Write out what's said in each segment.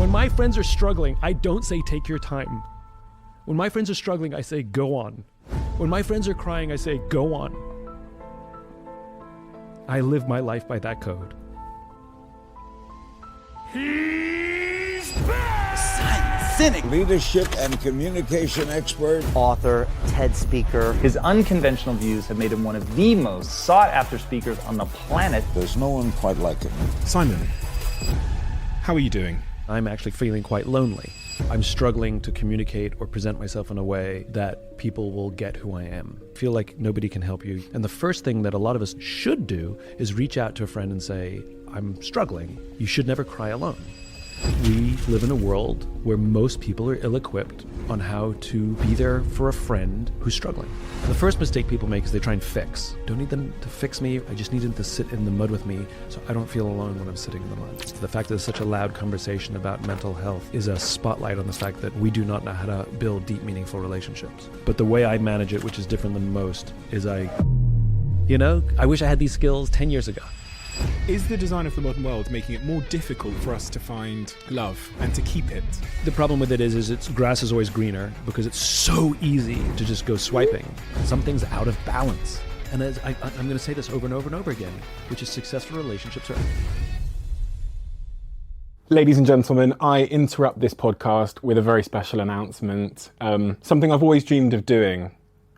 When my friends are struggling, I don't say take your time. When my friends are struggling, I say go on. When my friends are crying, I say go on. I live my life by that code. He's back! Sinek, leadership and communication expert, author, TED speaker. His unconventional views have made him one of the most sought-after speakers on the planet. There's no one quite like him. Simon, how are you doing? I'm actually feeling quite lonely. I'm struggling to communicate or present myself in a way that people will get who I am. I feel like nobody can help you. And the first thing that a lot of us should do is reach out to a friend and say, I'm struggling. You should never cry alone. We live in a world where most people are ill-equipped on how to be there for a friend who's struggling. The first mistake people make is they try and fix. Don't need them to fix me, I just need them to sit in the mud with me so I don't feel alone when I'm sitting in the mud. The fact that there's such a loud conversation about mental health is a spotlight on the fact that we do not know how to build deep, meaningful relationships. But the way I manage it, which is different than most, is I wish I had these skills 10 years ago. Is the design of the modern world making it more difficult for us to find love and to keep it? The problem with it is its grass is always greener because it's so easy to just go swiping. Something's out of balance. And I'm going to say this over and over and over again, which is successful relationships are... Ladies and gentlemen, I interrupt this podcast with a very special announcement. Something I've always dreamed of doing.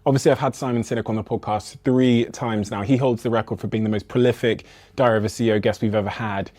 Obviously, I've had Simon Sinek on the podcast 3 times now. He holds the record for being the most prolific Diary of a CEO guest we've ever had.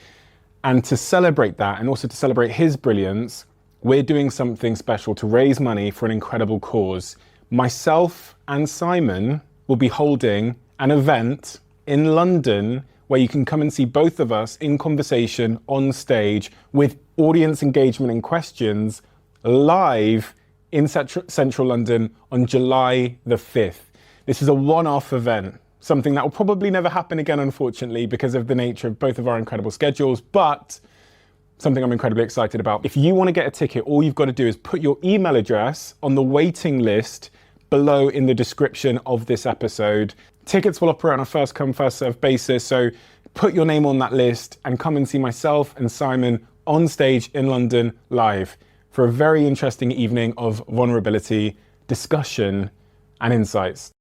And to celebrate that, and also to celebrate his brilliance, we're doing something special to raise money for an incredible cause. Myself and Simon will be holding an event in London where you can come and see both of us in conversation on stage with audience engagement and questions live in central London on July the 5th. This is a one-off event, something that will probably never happen again, unfortunately, because of the nature of both of our incredible schedules, but something I'm incredibly excited about. If you want to get a ticket, all you've got to do is put your email address on the waiting list below in the description of this episode. Tickets will operate on a first come, first served basis, so put your name on that list and come and see myself and Simon on stage in London live for a very interesting evening of vulnerability, discussion, and insights.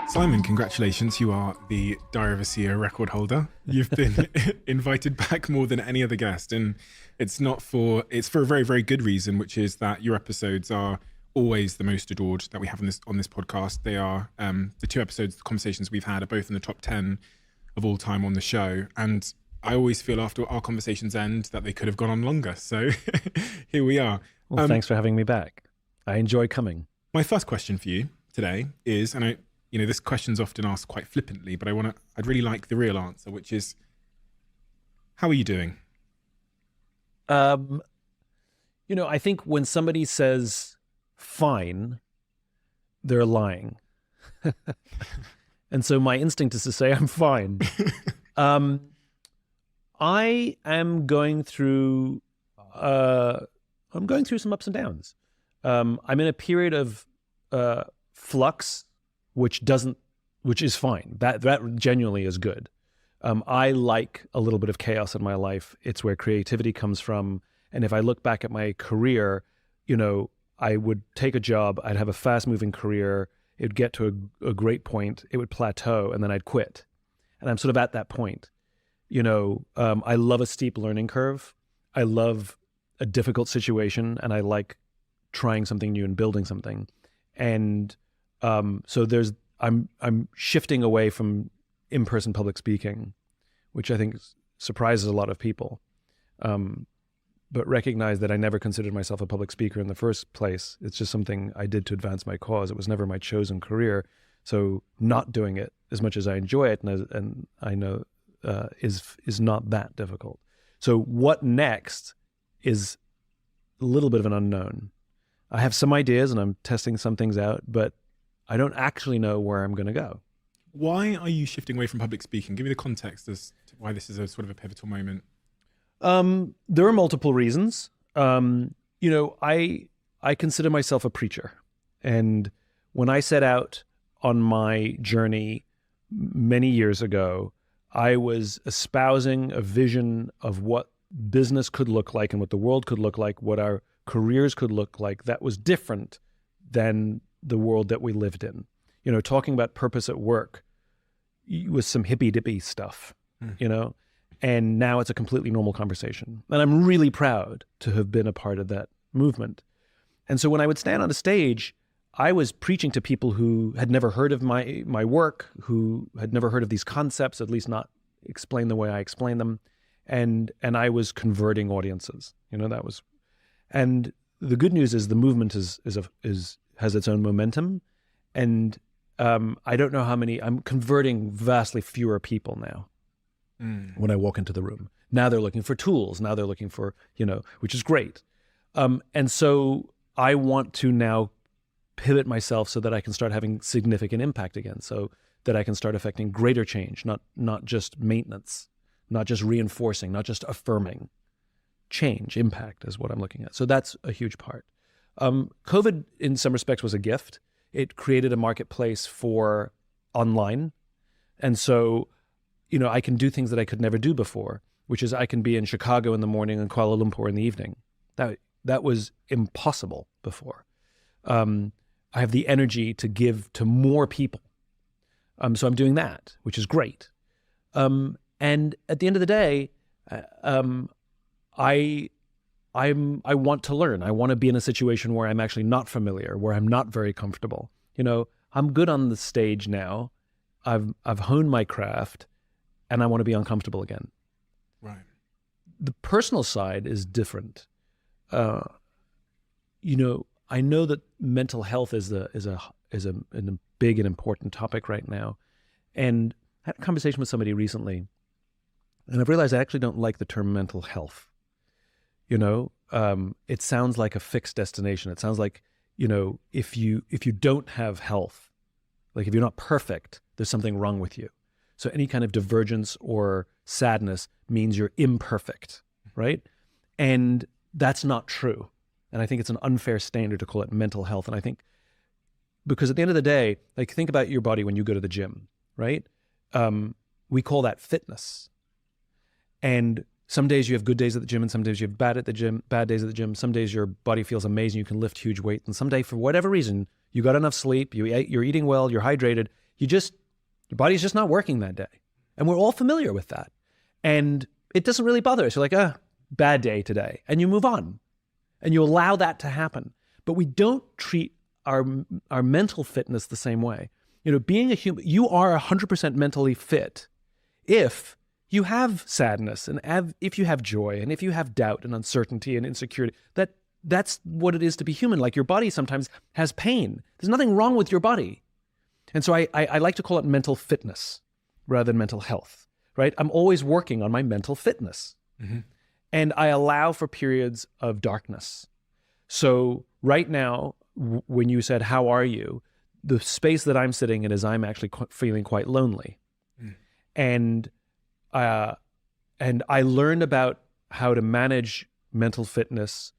Simon, congratulations. You are the Diary of a CEO record holder. You've been invited back more than any other guest, and it's for a very, very good reason, which is that your episodes are always the most adored that we have on this podcast. They are the 2 episodes, the conversations we've had are both in the top 10 of all time on the show. And I always feel after our conversations end that they could have gone on longer. So here we are. Well, thanks for having me back. I enjoy coming. My first question for you today is, and this question's often asked quite flippantly, but I'd really like the real answer, which is, how are you doing? I think when somebody says fine, they're lying. And so my instinct is to say I'm fine. I am going through some ups and downs. I'm in a period of flux, which is fine. That genuinely is good. I like a little bit of chaos in my life. It's where creativity comes from. And if I look back at my career, I would take a job, I'd have a fast-moving career, it would get to a great point, it would plateau, and then I'd quit. And I'm sort of at that point. I love a steep learning curve. I love a difficult situation, and I like trying something new and building something. And so I'm shifting away from in-person public speaking, which I think surprises a lot of people. But recognize that I never considered myself a public speaker in the first place. It's just something I did to advance my cause. It was never my chosen career. So not doing it, as much as I enjoy it and I know is not that difficult. So what next is a little bit of an unknown. I have some ideas and I'm testing some things out, but I don't actually know where I'm going to go. Why are you shifting away from public speaking? Give me the context as to why this is a sort of a pivotal moment. There are multiple reasons. I consider myself a preacher. And when I set out on my journey, many years ago, I was espousing a vision of what business could look like and what the world could look like, what our careers could look like that was different than the world that we lived in. You know, talking about purpose at work was some hippy-dippy stuff, you know, and now it's a completely normal conversation. And I'm really proud to have been a part of that movement. And so when I would stand on a stage, I was preaching to people who had never heard of my work, who had never heard of these concepts, at least not explained the way I explain them. And I was converting audiences, you know, and the good news is the movement has its own momentum. And I don't know how many, I'm converting vastly fewer people now when I walk into the room. Now they're looking for tools. Now they're looking for, you know, which is great. And so I want to now pivot myself so that I can start having significant impact again, so that I can start affecting greater change, not just maintenance, not just reinforcing, not just affirming. Change, impact is what I'm looking at. So that's a huge part. COVID, in some respects, was a gift. It created a marketplace for online. And so, you know, I can do things that I could never do before, which is I can be in Chicago in the morning and Kuala Lumpur in the evening. That was impossible before. I have the energy to give to more people. So I'm doing that, which is great. And at the end of the day, I want to learn. I want to be in a situation where I'm actually not familiar, where I'm not very comfortable. You know, I'm good on the stage now. I've honed my craft, and I want to be uncomfortable again. Right. The personal side is different. You know, I know that mental health is a big and important topic right now, and I had a conversation with somebody recently, and I've realized I actually don't like the term mental health. You know, it sounds like a fixed destination. It sounds like, you know, if you don't have health, like if you're not perfect, there's something wrong with you. So any kind of divergence or sadness means you're imperfect, right? And that's not true. And I think it's an unfair standard to call it mental health. And I think because at the end of the day, like think about your body when you go to the gym, right? We call that fitness. And some days you have good days at the gym and some days you have bad days at the gym. Some days your body feels amazing. You can lift huge weight. And someday for whatever reason, you got enough sleep, you're eating well, you're hydrated. Your body's just not working that day. And we're all familiar with that. And it doesn't really bother us. You're like, bad day today. And you move on. And you allow that to happen. But we don't treat our mental fitness the same way. You know, being a human, you are 100% mentally fit if you have sadness and if you have joy and if you have doubt and uncertainty and insecurity. That's what it is to be human. Like your body sometimes has pain. There's nothing wrong with your body. And so I like to call it mental fitness rather than mental health, right? I'm always working on my mental fitness. Mm-hmm. And I allow for periods of darkness. So right now, when you said, how are you? The space that I'm sitting in is I'm actually feeling quite lonely. Mm. And I learned about how to manage mental fitness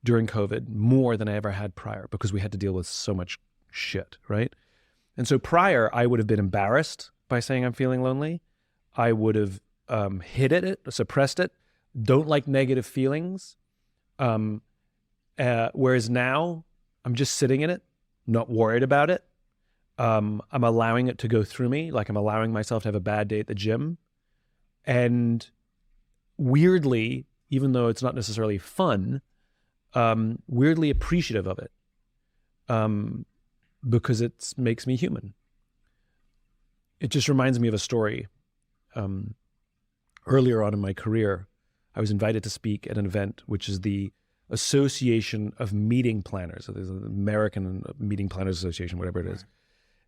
during COVID more than I ever had prior because we had to deal with so much shit, right? And so prior, I would have been embarrassed by saying I'm feeling lonely. I would have hid it, suppressed it, don't like negative feelings. Whereas now, I'm just sitting in it, not worried about it. I'm allowing it to go through me, like I'm allowing myself to have a bad day at the gym. And weirdly, even though it's not necessarily fun, weirdly appreciative of it because it makes me human. It just reminds me of a story. Earlier on in my career, I was invited to speak at an event, which is the Association of Meeting Planners. So there's an American Meeting Planners Association, whatever it is.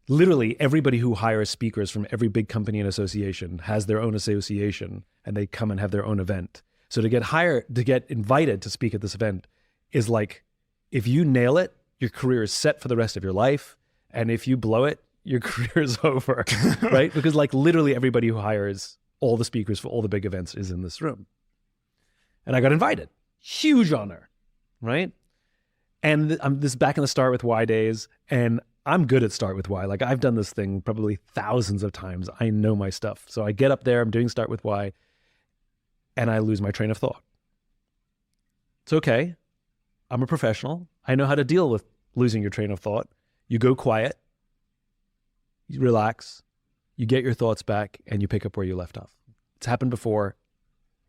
Literally everybody who hires speakers from every big company and association has their own association and they come and have their own event. So to get invited to speak at this event is like, if you nail it, your career is set for the rest of your life. And if you blow it, your career is over, right? Because like literally everybody who hires all the speakers for all the big events is in this room. And I got invited. Huge honor, right? And this is back in the start with Y Days. And I'm good at start with why. Like I've done this thing probably thousands of times. I know my stuff. So I get up there, I'm doing start with why, and I lose my train of thought. It's okay. I'm a professional. I know how to deal with losing your train of thought. You go quiet, you relax, you get your thoughts back, and you pick up where you left off. It's happened before,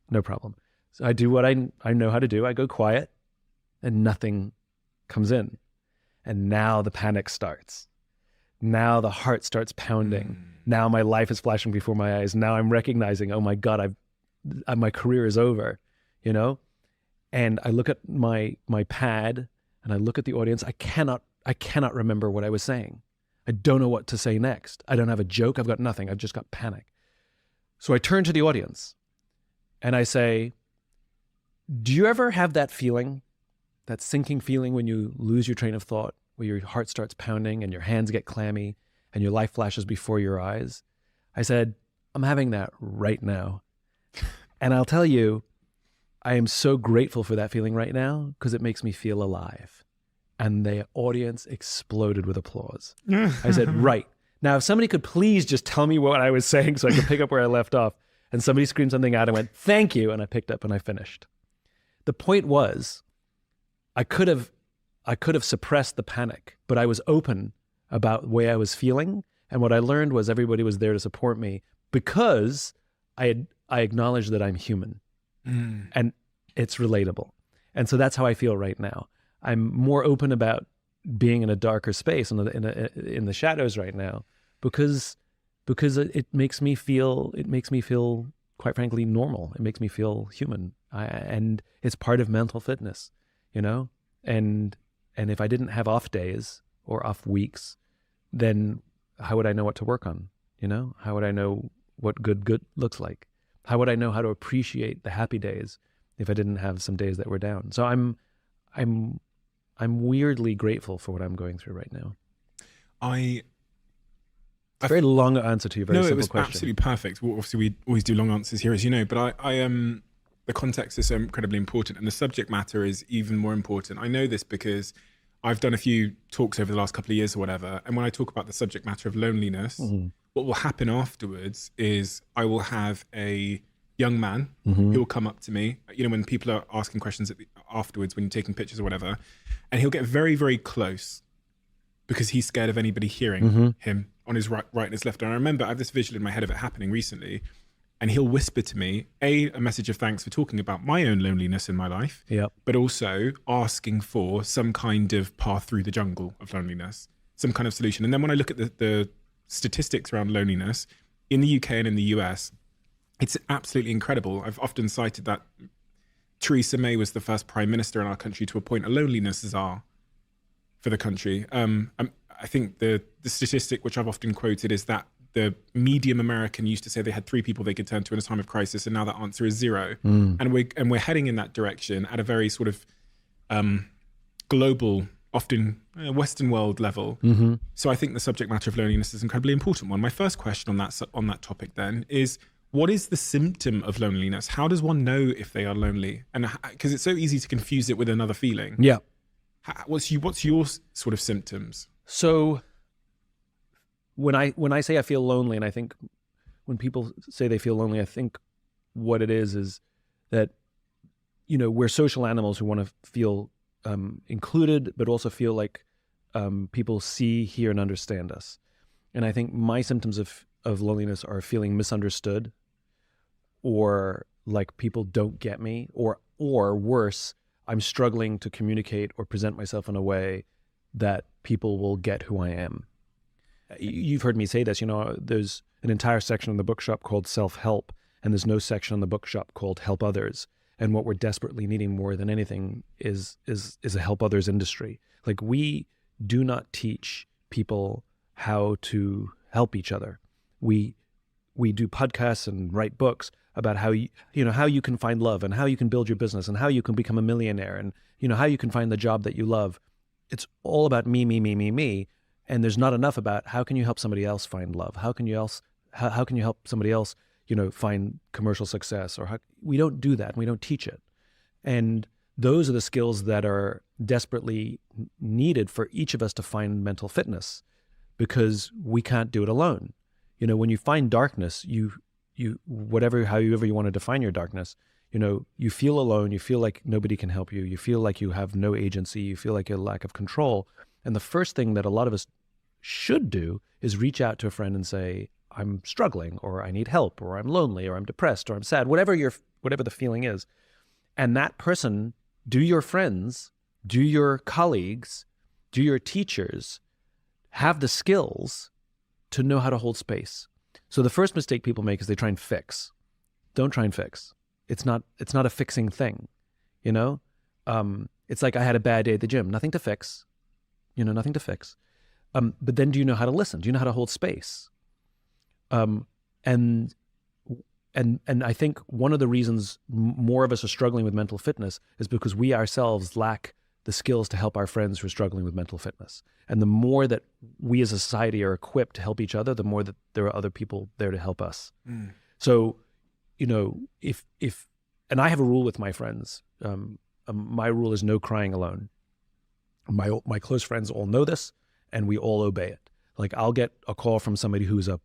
no problem. So I do what I know how to do. I go quiet, and nothing comes in. And now the panic starts. Now the heart starts pounding. Now my life is flashing before my eyes. Now I'm recognizing, oh my God, my career is over, you know? And I look at my pad and I look at the audience. I cannot remember what I was saying. I don't know what to say next. I don't have a joke. I've got nothing. I've just got panic. So I turn to the audience and I say, do you ever have that feeling, that sinking feeling when you lose your train of thought, where your heart starts pounding and your hands get clammy and your life flashes before your eyes? I said, I'm having that right now. And I'll tell you, I am so grateful for that feeling right now because it makes me feel alive. And the audience exploded with applause. I said, right. Now, if somebody could please just tell me what I was saying so I could pick up where I left off. And somebody screamed something out and went, thank you. And I picked up and I finished. The point was, I could have suppressed the panic, but I was open about the way I was feeling. And what I learned was everybody was there to support me because I acknowledged that I'm human and it's relatable. And so that's how I feel right now. I'm more open about being in a darker space in the shadows right now because it makes me feel quite frankly normal. It makes me feel human. And it's part of mental fitness, you know? And if I didn't have off days or off weeks, then how would I know what to work on? You know, how would I know what good looks like? How would I know how to appreciate the happy days if I didn't have some days that were down? So I'm weirdly grateful for what I'm going through right now. It's a very long answer to your very simple question. No, it was absolutely perfect. Well, obviously, we always do long answers here, as you know, but the context is so incredibly important and the subject matter is even more important. I know this because I've done a few talks over the last couple of years or whatever. And when I talk about the subject matter of loneliness, what will happen afterwards is I will have a young man who will come up to me, you know, when people are asking questions afterwards, when you're taking pictures or whatever, and he'll get very, very close because he's scared of anybody hearing him on his right and his left. And I remember I have this visual in my head of it happening recently. And he'll whisper to me, a message of thanks for talking about my own loneliness in my life, but also asking for some kind of path through the jungle of loneliness, some kind of solution. And then when I look at the statistics around loneliness in the UK and in the US, it's absolutely incredible. I've often cited that Theresa May was the first prime minister in our country to appoint a loneliness czar for the country. I think the statistic which I've often quoted is that the medium American used to say they had 3 people they could turn to in a time of crisis, and now that answer is 0. And we're heading in that direction at a very sort of global, often Western world level. So I think the subject matter of loneliness is an incredibly important one. My first question on that topic then is, what is the symptom of loneliness? How does one know if they are lonely? And because it's so easy to confuse it with another feeling. Yeah. What's your sort of symptoms? So when I say I feel lonely, and I think when people say they feel lonely, I think what it is that, you know, we're social animals who want to feel included, but also feel like people see, hear, and understand us. And I think my symptoms of loneliness are feeling misunderstood, or like people don't get me, or worse, I'm struggling to communicate or present myself in a way that people will get who I am. You've heard me say this, you know, there's an entire section in the bookshop called self-help, and there's no section in the bookshop called help others. And what we're desperately needing more than anything is a help others industry. Like, we do not teach people how to help each other. We do podcasts and write books about how how you can find love and how you can build your business and how you can become a millionaire and, you know, how you can find the job that you love. It's all about me. And there's not enough about how can you help somebody else find love? How can you help somebody else, you know, find commercial success? Or we don't do that. We don't teach it. And those are the skills that are desperately needed for each of us to find mental fitness, because we can't do it alone. You know, when you find darkness, however you want to define your darkness, you know, you feel alone, you feel like nobody can help you, you feel like you have no agency, you feel like a lack of control. And the first thing that a lot of us should do is reach out to a friend and say, I'm struggling, or I need help, or I'm lonely, or I'm depressed, or I'm sad, whatever the feeling is. And that person, do your friends, do your colleagues, do your teachers have the skills to know how to hold space? So the first mistake people make is they try and fix. Don't try and fix. It's not a fixing thing, you know? It's like I had a bad day at the gym. Nothing to fix, nothing to fix. But then do you know how to listen? Do you know how to hold space? And I think one of the reasons more of us are struggling with mental fitness is because we ourselves lack the skills to help our friends who are struggling with mental fitness. And the more that we as a society are equipped to help each other, the more that there are other people there to help us. So, you know, and I have a rule with my friends. My rule is no crying alone. My close friends all know this, and we all obey it. Like, I'll get a call from somebody who's a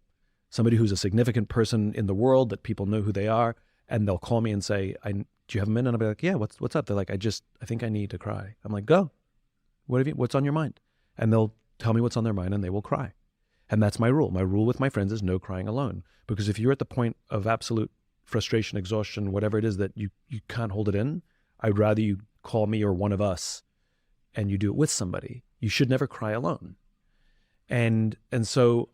significant person in the world that people know who they are, and they'll call me and say, do you have a minute? And I'll be like, yeah, what's up? They're like, I think I need to cry. I'm like, go. What's on your mind? And they'll tell me what's on their mind, and they will cry. And that's my rule. My rule with my friends is no crying alone. Because if you're at the point of absolute frustration, exhaustion, whatever it is that you can't hold it in, I'd rather you call me or one of us and you do it with somebody. You should never cry alone. And so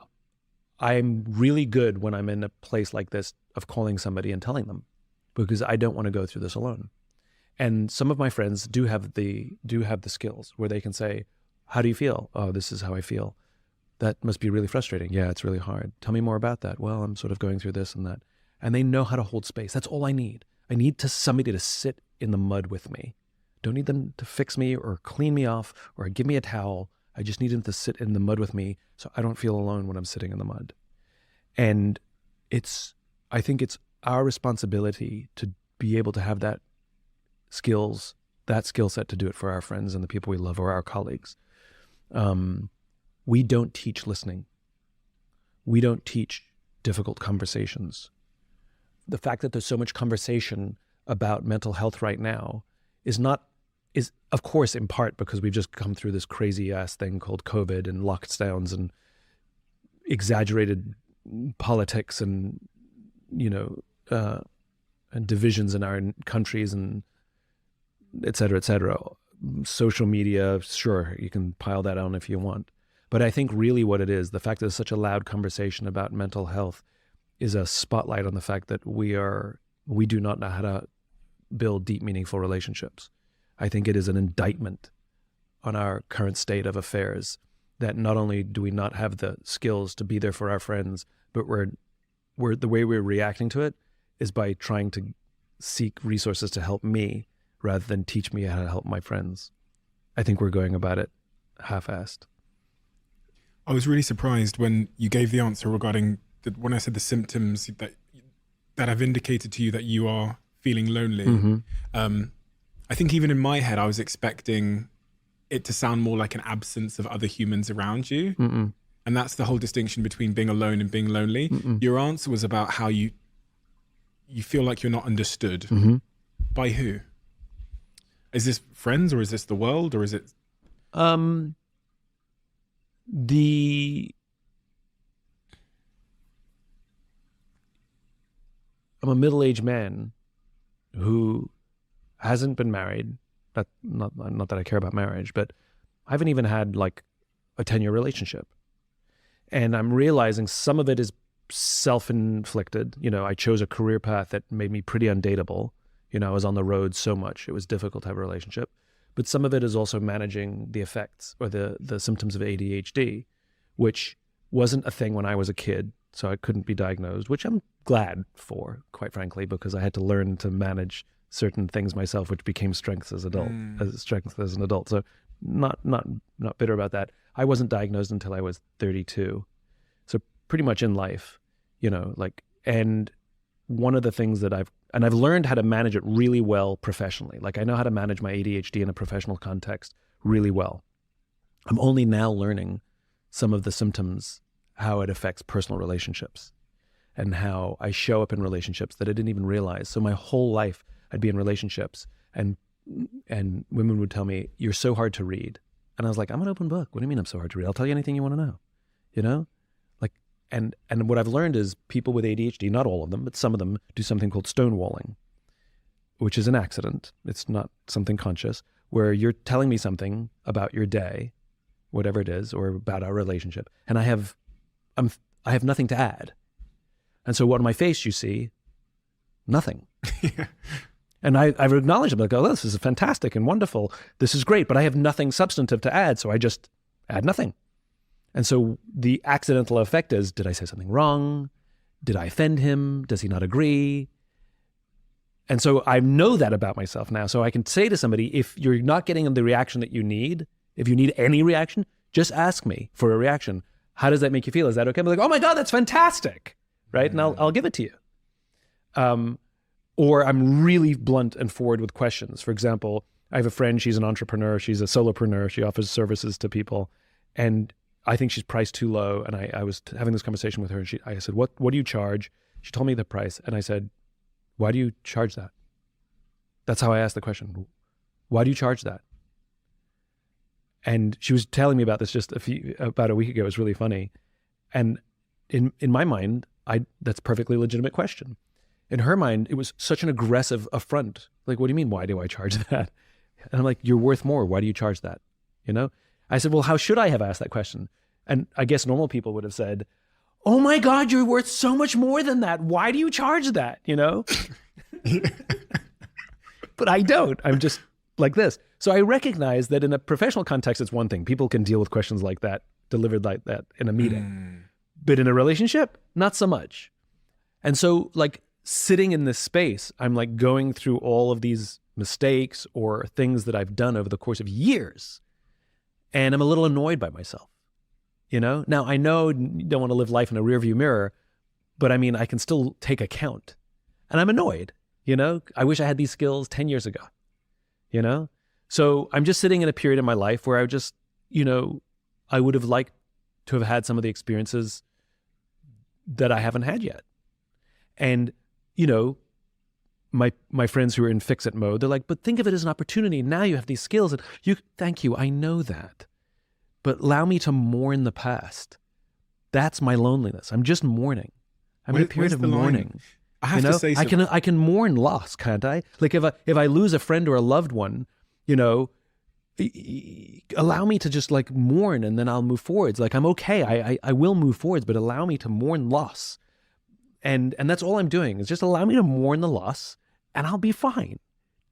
I'm really good when I'm in a place like this of calling somebody and telling them, because I don't want to go through this alone. And some of my friends do have the skills where they can say, how do you feel? Oh, this is how I feel. That must be really frustrating. Yeah, it's really hard. Tell me more about that. Well, I'm sort of going through this and that. And they know how to hold space. That's all I need. I need somebody to sit in the mud with me. Don't need them to fix me or clean me off or give me a towel. I just need them to sit in the mud with me so I don't feel alone when I'm sitting in the mud. And I think it's our responsibility to be able to have that skill set to do it for our friends and the people we love or our colleagues. We don't teach listening. We don't teach difficult conversations. The fact that there's so much conversation about mental health right now is of course in part because we've just come through this crazy ass thing called COVID and lockdowns and exaggerated politics and, and divisions in our countries and et cetera, et cetera. Social media, sure, you can pile that on if you want. But I think really what it is, the fact that there's such a loud conversation about mental health is a spotlight on the fact that we do not know how to build deep, meaningful relationships. I think it is an indictment on our current state of affairs that not only do we not have the skills to be there for our friends, but the way we're reacting to it is by trying to seek resources to help me rather than teach me how to help my friends. I think we're going about it half-assed. I was really surprised when you gave the answer regarding when I said the symptoms that have indicated to you that you are feeling lonely. Mm-hmm. I think even in my head, I was expecting it to sound more like an absence of other humans around you. Mm-mm. And that's the whole distinction between being alone and being lonely. Mm-mm. Your answer was about how you feel like you're not understood. Mm-hmm. By who? Is this friends or is this the world or is it? I'm a middle-aged man who hasn't been married. Not that I care about marriage, but I haven't even had like a 10-year relationship. And I'm realizing some of it is self-inflicted. I chose a career path that made me pretty undateable. I was on the road so much, it was difficult to have a relationship. But some of it is also managing the effects or the symptoms of ADHD, which wasn't a thing when I was a kid, so I couldn't be diagnosed, which I'm glad for, quite frankly, because I had to learn to manage certain things myself, which became strengths as an adult. So not bitter about that. I wasn't diagnosed until I was 32. So pretty much in life, and one of the things that And I've learned how to manage it really well professionally. Like I know how to manage my ADHD in a professional context really well. I'm only now learning some of the symptoms, how it affects personal relationships and how I show up in relationships that I didn't even realize. So my whole life I'd be in relationships and women would tell me, you're so hard to read. And I was like, I'm an open book. What do you mean I'm so hard to read? I'll tell you anything you want to know, you know? Like, and what I've learned is people with ADHD, not all of them, but some of them do something called stonewalling, which is an accident. It's not something conscious, where you're telling me something about your day, whatever it is, or about our relationship, and I have nothing to add. And so what on my face you see? Nothing. Yeah. And I've acknowledged it, like, oh, this is fantastic and wonderful. This is great, but I have nothing substantive to add, so I just add nothing. And so the accidental effect is, did I say something wrong? Did I offend him? Does he not agree? And so I know that about myself now. So I can say to somebody, if you're not getting the reaction that you need, if you need any reaction, just ask me for a reaction. How does that make you feel? Is that okay? I'm like, oh my God, that's fantastic, right? And I'll give it to you. Or I'm really blunt and forward with questions. For example, I have a friend, she's an entrepreneur, she's a solopreneur, she offers services to people, and I think she's priced too low. And I was having this conversation with her, and I said, what do you charge? She told me the price, and I said, why do you charge that? That's how I asked the question. Why do you charge that? And she was telling me about this just about a week ago. It was really funny. And in my mind, that's a perfectly legitimate question. In her mind, it was such an aggressive affront. Like, what do you mean, why do I charge that? And I'm like, you're worth more. Why do you charge that? You know? I said, well, how should I have asked that question? And I guess normal people would have said, oh my God, you're worth so much more than that. Why do you charge that? You know? But I don't. I'm just like this. So I recognize that in a professional context, it's one thing. People can deal with questions like that, delivered like that in a meeting. But in a relationship, not so much. And so like sitting in this space, I'm like going through all of these mistakes or things that I've done over the course of years. And I'm a little annoyed by myself, you know? Now I know you don't want to live life in a rearview mirror, but I mean, I can still take account. And I'm annoyed, you know? I wish I had these skills 10 years ago, you know? So I'm just sitting in a period in my life where I just, you know, I would have liked to have had some of the experiences that I haven't had yet. And, you know, my friends who are in fix-it mode, they're like, but think of it as an opportunity. Now you have these skills. And thank you, I know that. But allow me to mourn the past. That's my loneliness. I'm just mourning. I'm in a period of mourning. I have to say something. I can mourn loss, can't I? Like if I lose a friend or a loved one, you know, allow me to just like mourn and then I'll move forwards. Like I'm okay. I will move forwards, but allow me to mourn loss. And that's all I'm doing is just allow me to mourn the loss and I'll be fine.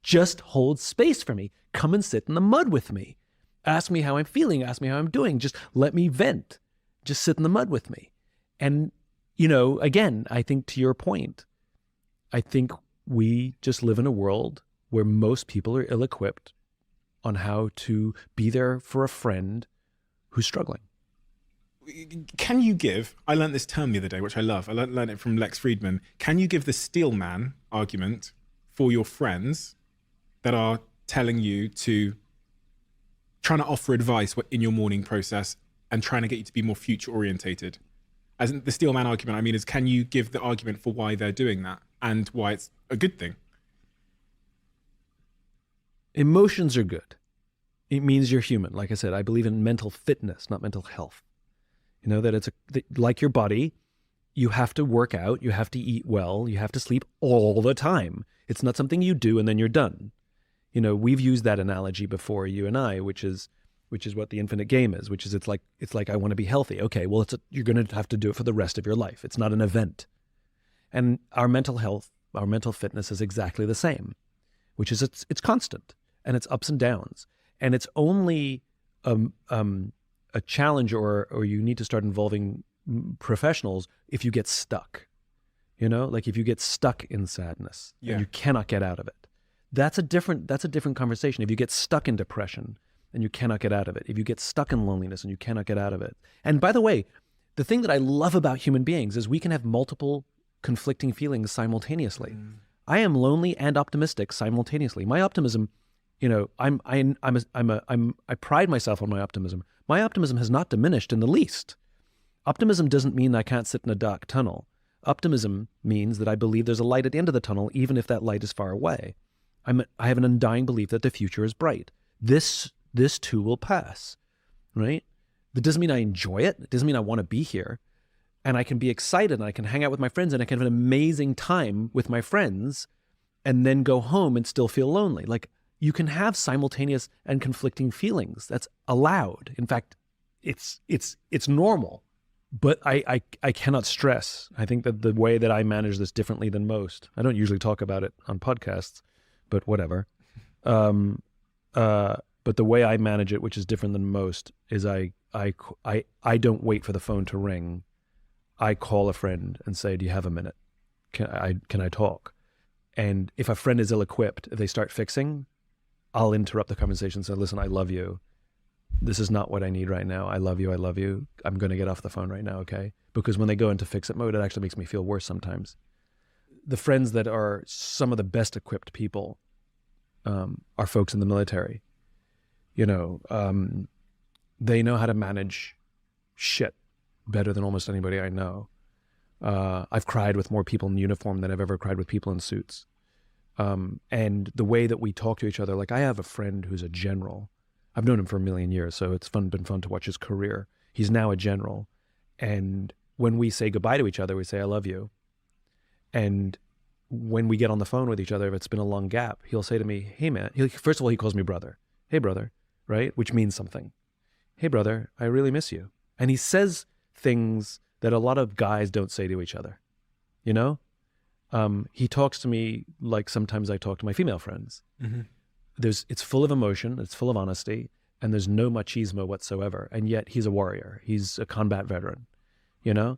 Just hold space for me. Come and sit in the mud with me. Ask me how I'm feeling. Ask me how I'm doing. Just let me vent. Just sit in the mud with me. And, you know, again, I think to your point, I think we just live in a world where most people are ill-equipped on how to be there for a friend who's struggling. Can you give, I learned this term the other day, which I love. I learned it from Lex Friedman. Can you give the steel man argument for your friends that are telling you to, trying to offer advice in your mourning process and trying to get you to be more future orientated? As in the steel man argument, I mean, is can you give the argument for why they're doing that and why it's a good thing? Emotions are good. It means you're human. Like I said, I believe in mental fitness, not mental health. You know, that like your body, you have to work out, you have to eat well, you have to sleep all the time. It's not something you do and then you're done. You know, we've used that analogy before, you and I, which is what the infinite game is, which is it's like I want to be healthy. Okay, well, you're going to have to do it for the rest of your life. It's not an event. And our mental health, our mental fitness is exactly the same, which is it's constant and it's ups and downs. And it's only a challenge or you need to start involving professionals if you get stuck, you know, like if you get stuck in sadness and you cannot get out of it. That's a different conversation. If you get stuck in depression and you cannot get out of it, if you get stuck in loneliness and you cannot get out of it. And by the way, the thing that I love about human beings is we can have multiple conflicting feelings simultaneously. I am lonely and optimistic simultaneously. My optimism, I pride myself on my optimism. My optimism has not diminished in the least. Optimism doesn't mean I can't sit in a dark tunnel. Optimism means that I believe there's a light at the end of the tunnel, even if that light is far away. I have an undying belief that the future is bright. This too will pass, right? That doesn't mean I enjoy it. It doesn't mean I want to be here. And I can be excited and I can hang out with my friends and I can have an amazing time with my friends and then go home and still feel lonely. Like, you can have simultaneous and conflicting feelings. That's allowed. In fact, it's normal. But I cannot stress. I think that the way that I manage this differently than most, I don't usually talk about it on podcasts, but whatever. But the way I manage it, which is different than most, is I don't wait for the phone to ring. I call a friend and say, do you have a minute? Can I talk? And if a friend is ill-equipped, if they start fixing, I'll interrupt the conversation and say, listen, I love you. This is not what I need right now. I love you. I'm going to get off the phone right now, okay? Because when they go into fix-it mode, it actually makes me feel worse sometimes. The friends that are some of the best equipped people are folks in the military. They know how to manage shit better than almost anybody I know. I've cried with more people in uniform than I've ever cried with people in suits. And the way that we talk to each other, like I have a friend who's a general. I've known him for a million years, so it's been fun to watch his career. He's now a general. And when we say goodbye to each other, we say, I love you. And when we get on the phone with each other, if it's been a long gap, he'll say to me, hey man, first of all, he calls me brother. Hey brother, right? Which means something. Hey brother, I really miss you. And he says things that a lot of guys don't say to each other. He talks to me like sometimes I talk to my female friends. Mm-hmm. It's full of emotion, it's full of honesty, and there's no machismo whatsoever. And yet he's a warrior. He's a combat veteran, and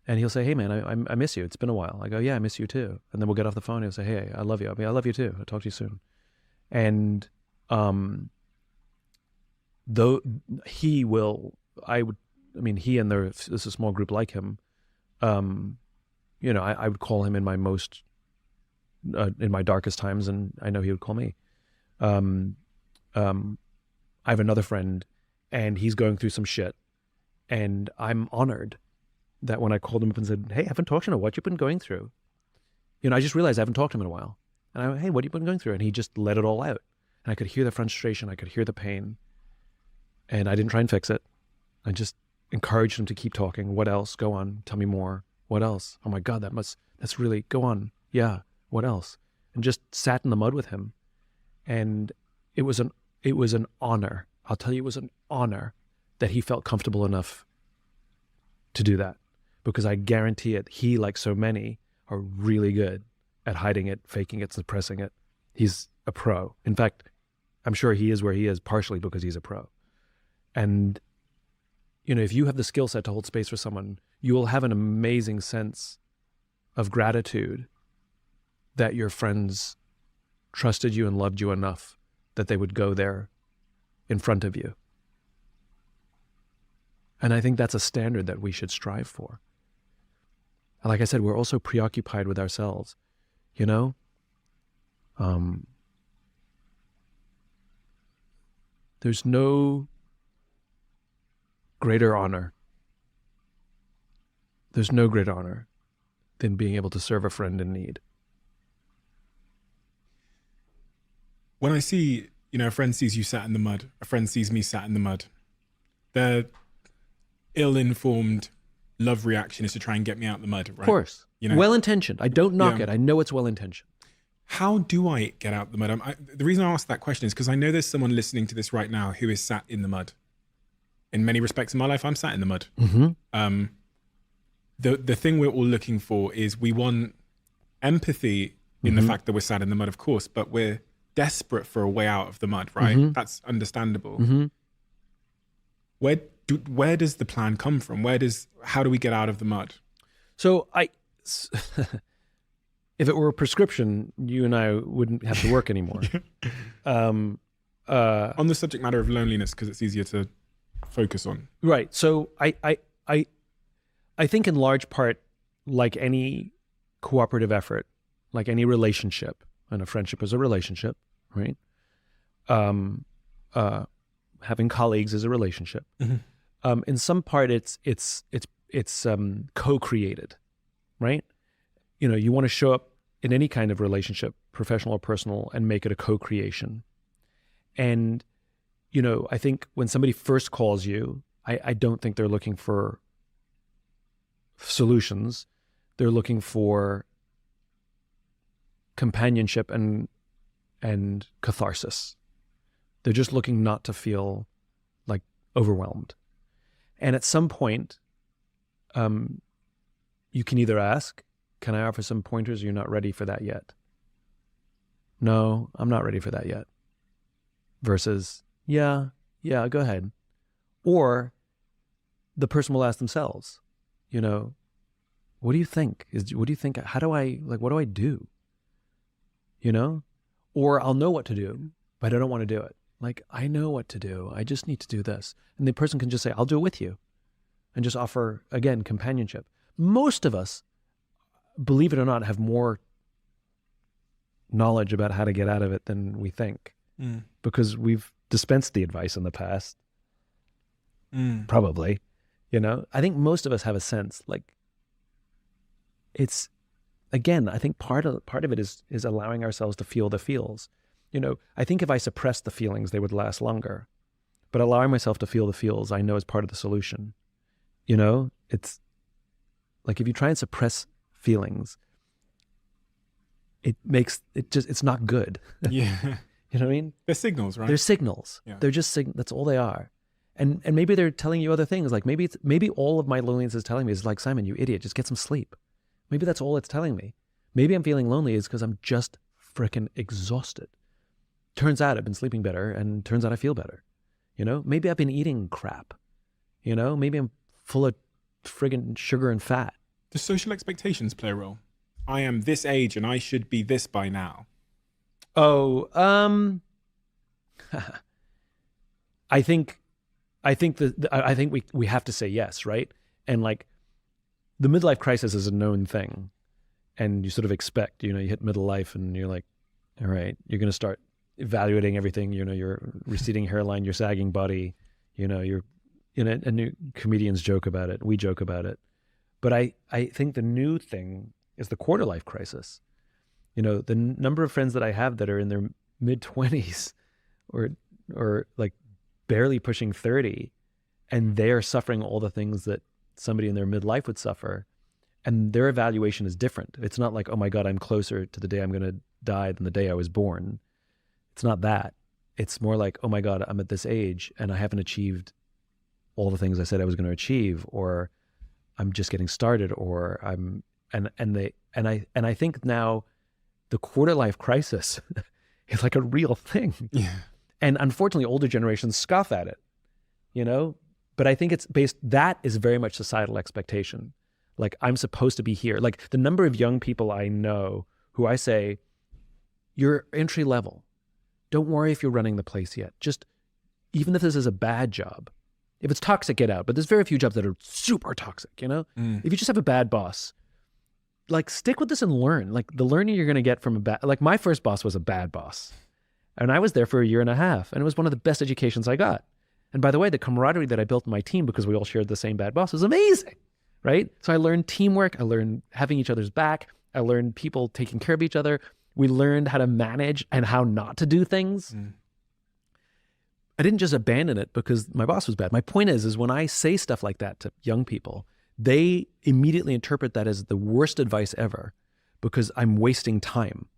he'll say, hey man, I miss you. It's been a while. I go, yeah, I miss you too. And then we'll get off the phone. He'll say, hey, I love you. I love you too. I'll talk to you soon. And though he and there's a small group like him, I would call him in my most, in my darkest times, and I know he would call me. I have another friend, and he's going through some shit, and I'm honored that when I called him up and said, hey, I haven't talked to you in a while. What you've been going through? I just realized I haven't talked to him in a while. And I went, hey, what have you been going through? And he just let it all out. And I could hear the frustration. I could hear the pain. And I didn't try and fix it. I just encouraged him to keep talking. What else? Go on. Tell me more. What else? Oh my God, that's really, go on. Yeah. What else? And just sat in the mud with him. And it was an honor. I'll tell you, it was an honor that he felt comfortable enough to do that. Because I guarantee it, he, like so many, are really good at hiding it, faking it, suppressing it. He's a pro. In fact, I'm sure he is where he is partially because he's a pro. And, if you have the skill set to hold space for someone, you will have an amazing sense of gratitude that your friends trusted you and loved you enough that they would go there in front of you. And I think that's a standard that we should strive for. And like I said, we're also preoccupied with ourselves, There's no greater honor. There's no greater honor than being able to serve a friend in need. When I see, a friend sees you sat in the mud, a friend sees me sat in the mud, their ill-informed love reaction is to try and get me out of the mud, right? Of course. Well-intentioned. I don't knock it. I know it's well-intentioned. How do I get out of the mud? The reason I ask that question is because I know there's someone listening to this right now who is sat in the mud. In many respects in my life, I'm sat in the mud. Mm-hmm. The thing we're all looking for is we want empathy in the fact that we're sat in the mud, of course, but we're desperate for a way out of the mud, right? Mm-hmm. That's understandable. Mm-hmm. Where does the plan come from? How do we get out of the mud? So if it were a prescription, you and I wouldn't have to work anymore. On the subject matter of loneliness, because it's easier to focus on. Right. So I think in large part, like any cooperative effort, like any relationship, and a friendship is a relationship, right? Having colleagues is a relationship. In some part, it's co-created, right? You know, you want to show up in any kind of relationship, professional or personal, and make it a co-creation. And, you know, I think when somebody first calls you, I don't think they're looking for solutions. They're looking for companionship and catharsis. They're just looking not to feel like overwhelmed. And at some point, you can either ask, can I offer some pointers? You're not ready for that yet. No, I'm not ready for that yet. Versus, yeah, go ahead. Or the person will ask themselves, you know, what do you think? How do I, like, what do I do? You know? Or I'll know what to do, but I don't want to do it. Like, I know what to do. I just need to do this. And the person can just say, I'll do it with you. And just offer, again, companionship. Most of us, believe it or not, have more knowledge about how to get out of it than we think. Because we've dispensed the advice in the past. Probably. You know, I think most of us have a sense, like, it's, again, I think part of it is allowing ourselves to feel the feels. You know, I think if I suppressed the feelings, they would last longer. But allowing myself to feel the feels, I know, is part of the solution. You know, it's like if you try and suppress feelings, it's not good. Yeah. You know what I mean? They're signals, right? They're signals. Yeah. They're just that's all they are. And maybe they're telling you other things. Like maybe all of my loneliness is telling me is like, Simon, you idiot, just get some sleep. Maybe that's all it's telling me. Maybe I'm feeling lonely is because I'm just freaking exhausted. Turns out I've been sleeping better, and turns out I feel better. You know, maybe I've been eating crap. You know, maybe I'm full of friggin' sugar and fat. Do social expectations play a role? I am this age and I should be this by now. Oh, I think we have to say yes, right? And like, the midlife crisis is a known thing, and you sort of expect, you know, you hit middle life and you're like, all right, you're going to start evaluating everything, you know, your receding hairline, your sagging body, you know, and new comedians joke about it. We joke about it. But I think the new thing is the quarter life crisis. You know, the number of friends that I have that are in their mid-20s or like barely pushing 30, and they're suffering all the things that somebody in their midlife would suffer, and their evaluation is different. It's not like, oh my God, I'm closer to the day I'm going to die than the day I was born. It's not that. It's more like, oh my God, I'm at this age and I haven't achieved all the things I said I was going to achieve, or I'm just getting started, or I think now the quarter life crisis is like a real thing. Yeah. And unfortunately, older generations scoff at it, you know? But I think that is very much societal expectation. Like, I'm supposed to be here. Like, the number of young people I know who I say, you're entry level. Don't worry if you're running the place yet. Just, even if this is a bad job, if it's toxic, get out. But there's very few jobs that are super toxic, you know? If you just have a bad boss, like, stick with this and learn. Like, the learning you're going to get from like, my first boss was a bad boss. And I was there for 1.5 years, and it was one of the best educations I got. And by the way, the camaraderie that I built in my team, because we all shared the same bad boss, was amazing, right? So I learned teamwork. I learned having each other's back. I learned people taking care of each other. We learned how to manage and how not to do things. I didn't just abandon it because my boss was bad. My point is when I say stuff like that to young people, they immediately interpret that as the worst advice ever because I'm wasting time.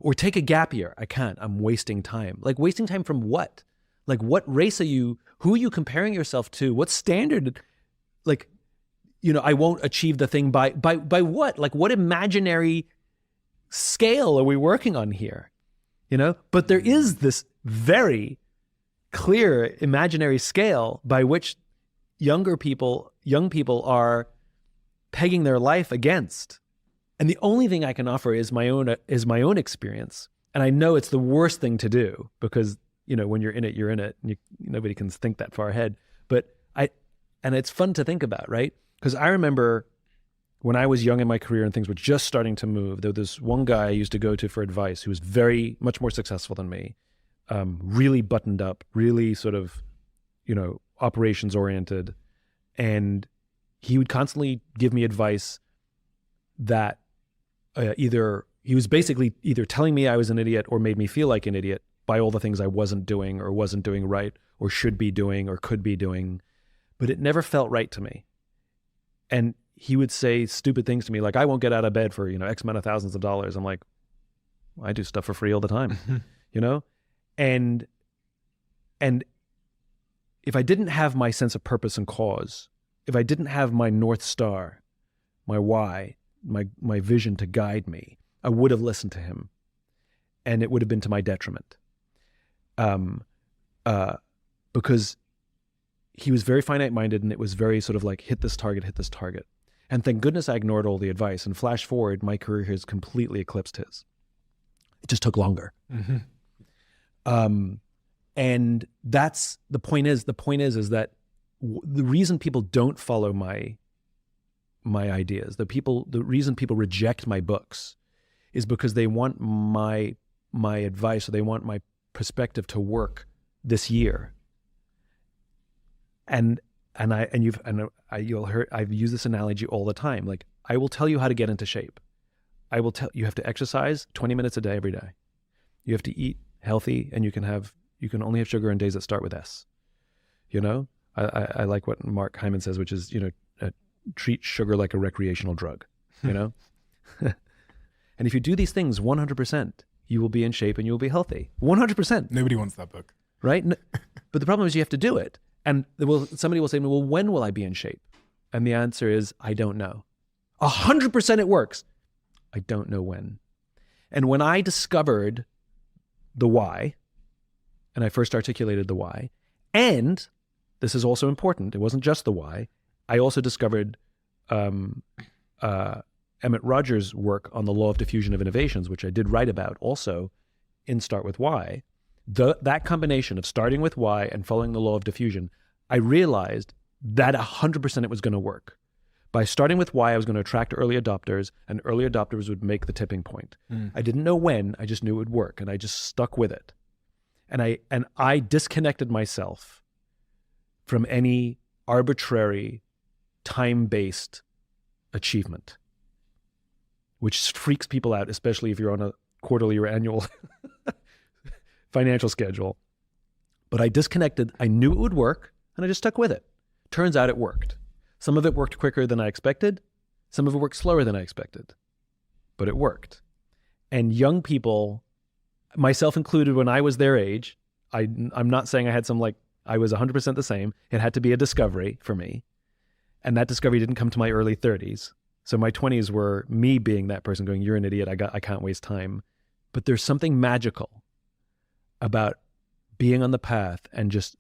Or take a gap year. I can't. I'm wasting time. Like, wasting time from what? Like, what race are you? Who are you comparing yourself to? What standard? Like, you know, I won't achieve the thing by what? Like, what imaginary scale are we working on here? You know? But there is this very clear imaginary scale by which young people are pegging their life against. And the only thing I can offer is my own experience. And I know it's the worst thing to do because, you know, when you're in it, you're in it. And nobody can think that far ahead. But and it's fun to think about, right? Because I remember when I was young in my career and things were just starting to move, there was this one guy I used to go to for advice who was very much more successful than me, really buttoned up, really sort of, operations oriented. And he would constantly give me advice that he was basically either telling me I was an idiot or made me feel like an idiot by all the things I wasn't doing right or should be doing or could be doing, but it never felt right to me. And he would say stupid things to me like, I won't get out of bed for, X amount of thousands of dollars. I'm like, I do stuff for free all the time, And if I didn't have my sense of purpose and cause, if I didn't have my North Star, my why, my vision to guide me, I would have listened to him, and it would have been to my detriment. Because he was very finite-minded, and it was very sort of like, hit this target. And thank goodness I ignored all the advice. And flash forward, my career has completely eclipsed his. It just took longer. And that's the point is that the reason people don't follow my ideas, the reason people reject my books is because they want my advice, or they want my perspective to work this year. And you'll hear, I've used this analogy all the time. Like, I will tell you how to get into shape. I will tell you have to exercise 20 minutes a day every day. You have to eat healthy, and you can only have sugar on days that start with S. I like what Mark Hyman says, which is, treat sugar like a recreational drug, And if you do these things 100%, you will be in shape and you will be healthy. 100%. Nobody wants that book. Right? But the problem is you have to do it. And somebody will say to me, well, when will I be in shape? And the answer is, I don't know. 100% it works. I don't know when. And when I discovered the why, and I first articulated the why, and this is also important, it wasn't just the why, I also discovered Emmett Rogers' work on the law of diffusion of innovations, which I did write about also in Start With Why. That combination of starting with why and following the law of diffusion, I realized that 100% it was going to work. By starting with why, I was going to attract early adopters, and early adopters would make the tipping point. I didn't know when, I just knew it would work, and I just stuck with it. And I disconnected myself from any arbitrary, time-based achievement, which freaks people out, especially if you're on a quarterly or annual financial schedule. But I disconnected. I knew it would work, and I just stuck with it. Turns out it worked. Some of it worked quicker than I expected. Some of it worked slower than I expected. But it worked. And young people, myself included, when I was their age, I'm not saying I had I was 100% the same. It had to be a discovery for me. And that discovery didn't come to my early 30s. So my 20s were me being that person going, you're an idiot, I can't waste time. But there's something magical about being on the path and just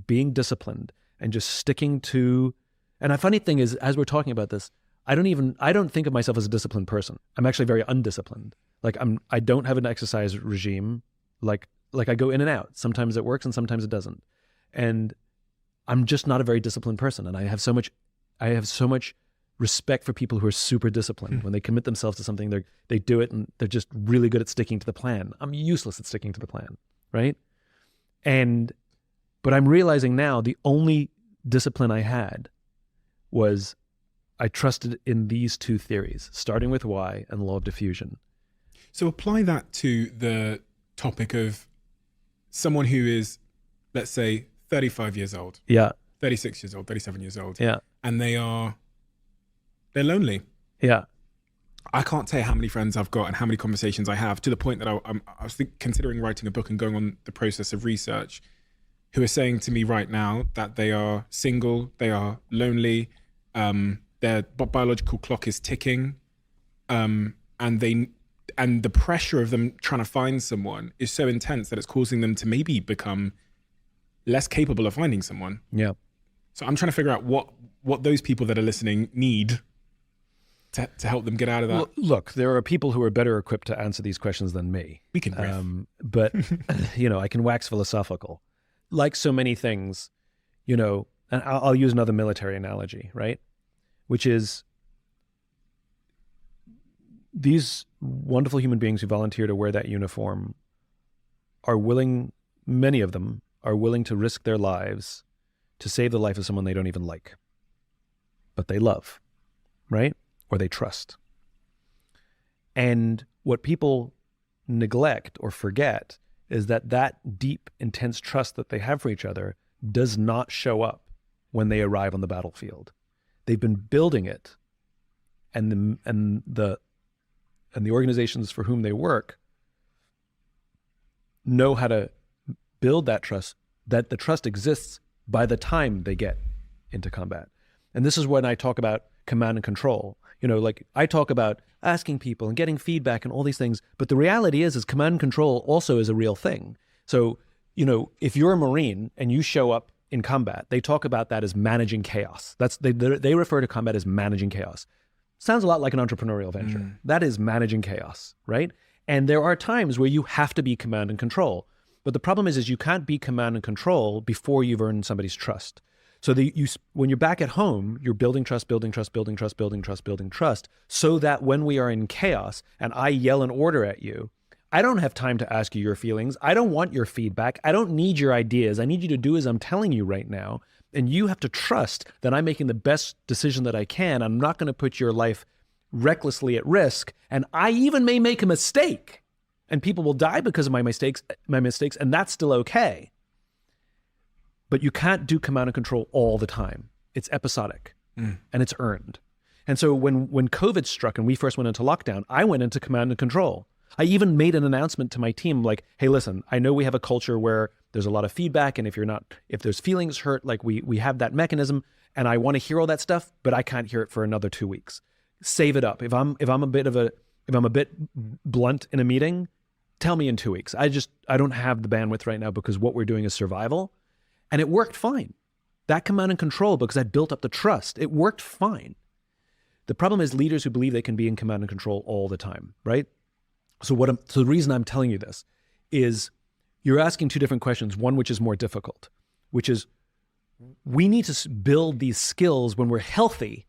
being disciplined and just sticking to. And a funny thing is, as we're talking about this, I don't think of myself as a disciplined person. I'm actually very undisciplined. Like I don't have an exercise regime. Like I go in and out. Sometimes it works and sometimes it doesn't. And I'm just not a very disciplined person. And I have so much respect for people who are super disciplined. When they commit themselves to something, they do it, and they're just really good at sticking to the plan. I'm useless at sticking to the plan, right? But I'm realizing now the only discipline I had was I trusted in these two theories, starting with why and law of diffusion. So apply that to the topic of someone who is, let's say, 35 years old. Yeah. 36 years old, 37 years old. Yeah. And they're lonely. Yeah. I can't tell you how many friends I've got and how many conversations I have, to the point that I was considering writing a book and going on the process of research, who are saying to me right now that they are single, they are lonely, their biological clock is ticking, and the pressure of them trying to find someone is so intense that it's causing them to maybe become less capable of finding someone. Yeah. So I'm trying to figure out what those people that are listening need to help them get out of that. Look, there are people who are better equipped to answer these questions than me. We can riff. But, I can wax philosophical. Like so many things, and I'll use another military analogy, right? which is these wonderful human beings who volunteer to wear that uniform are willing, many of them are willing to risk their lives to save the life of someone they don't even like, but they love, right? Or they trust. And what people neglect or forget is that that deep, intense trust that they have for each other does not show up when they arrive on the battlefield. They've been building it, and the organizations for whom they work know how to build that trust, that the trust exists by the time they get into combat. And this is when I talk about command and control. You know, like I talk about asking people and getting feedback and all these things, but the reality is command and control also is a real thing. So, you know, if you're a Marine and you show up in combat, they talk about that as managing chaos. They refer to combat as managing chaos. Sounds a lot like an entrepreneurial venture. That is managing chaos, right? And there are times where you have to be command and control. But the problem is you can't be command and control before you've earned somebody's trust. So when you're back at home, you're building trust, building trust, building trust, building trust, building trust, so that when we are in chaos and I yell an order at you, I don't have time to ask you your feelings. I don't want your feedback. I don't need your ideas. I need you to do as I'm telling you right now. And you have to trust that I'm making the best decision that I can. I'm not going to put your life recklessly at risk. And I even may make a mistake. And people will die because of my mistakes, and that's still okay. But you can't do command and control all the time. It's episodic and it's earned. And so when COVID struck and we first went into lockdown, I went into command and control. I even made an announcement to my team like, hey, listen, I know we have a culture where there's a lot of feedback, and if there's feelings hurt, like we have that mechanism, and I want to hear all that stuff, but I can't hear it for another 2 weeks. Save it up. If I'm a bit blunt in a meeting, tell me in 2 weeks. I don't have the bandwidth right now because what we're doing is survival. And it worked fine. That command and control, because I built up the trust, it worked fine. The problem is leaders who believe they can be in command and control all the time, right? So the reason I'm telling you this is you're asking two different questions, one which is more difficult, which is we need to build these skills when we're healthy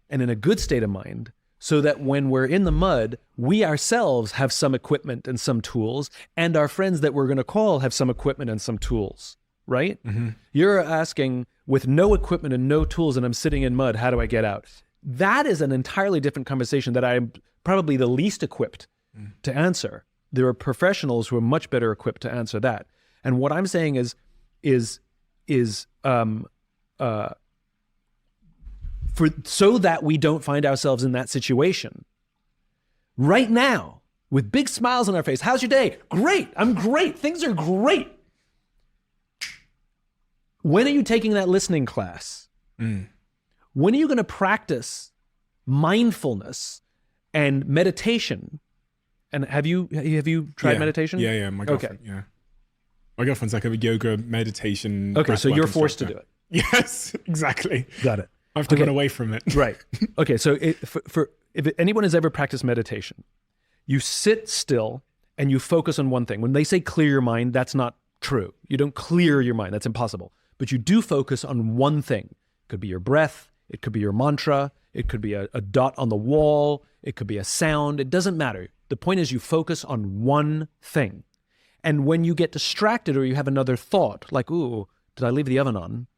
and in a good state of mind, so that when we're in the mud, we ourselves have some equipment and some tools, and our friends that we're going to call have some equipment and some tools, right? Mm-hmm. You're asking, with no equipment and no tools, and I'm sitting in mud, how do I get out? That is an entirely different conversation that I'm probably the least equipped to answer. There are professionals who are much better equipped to answer that. And what I'm saying is so that we don't find ourselves in that situation right now with big smiles on our face. How's your day? Great. I'm great. Things are great. When are you taking that listening class? When are you going to practice mindfulness and meditation? And have you tried meditation? Yeah. My girlfriend, yeah. My girlfriend's like a yoga meditation. Okay, so you're forced to do it. Yes, exactly. Got it. I have to run away from it. Right. Okay, so if anyone has ever practiced meditation, you sit still and you focus on one thing. When they say clear your mind, that's not true. You don't clear your mind. That's impossible. But you do focus on one thing. It could be your breath. It could be your mantra. It could be a dot on the wall. It could be a sound. It doesn't matter. The point is you focus on one thing. And when you get distracted or you have another thought, like, ooh, did I leave the oven on?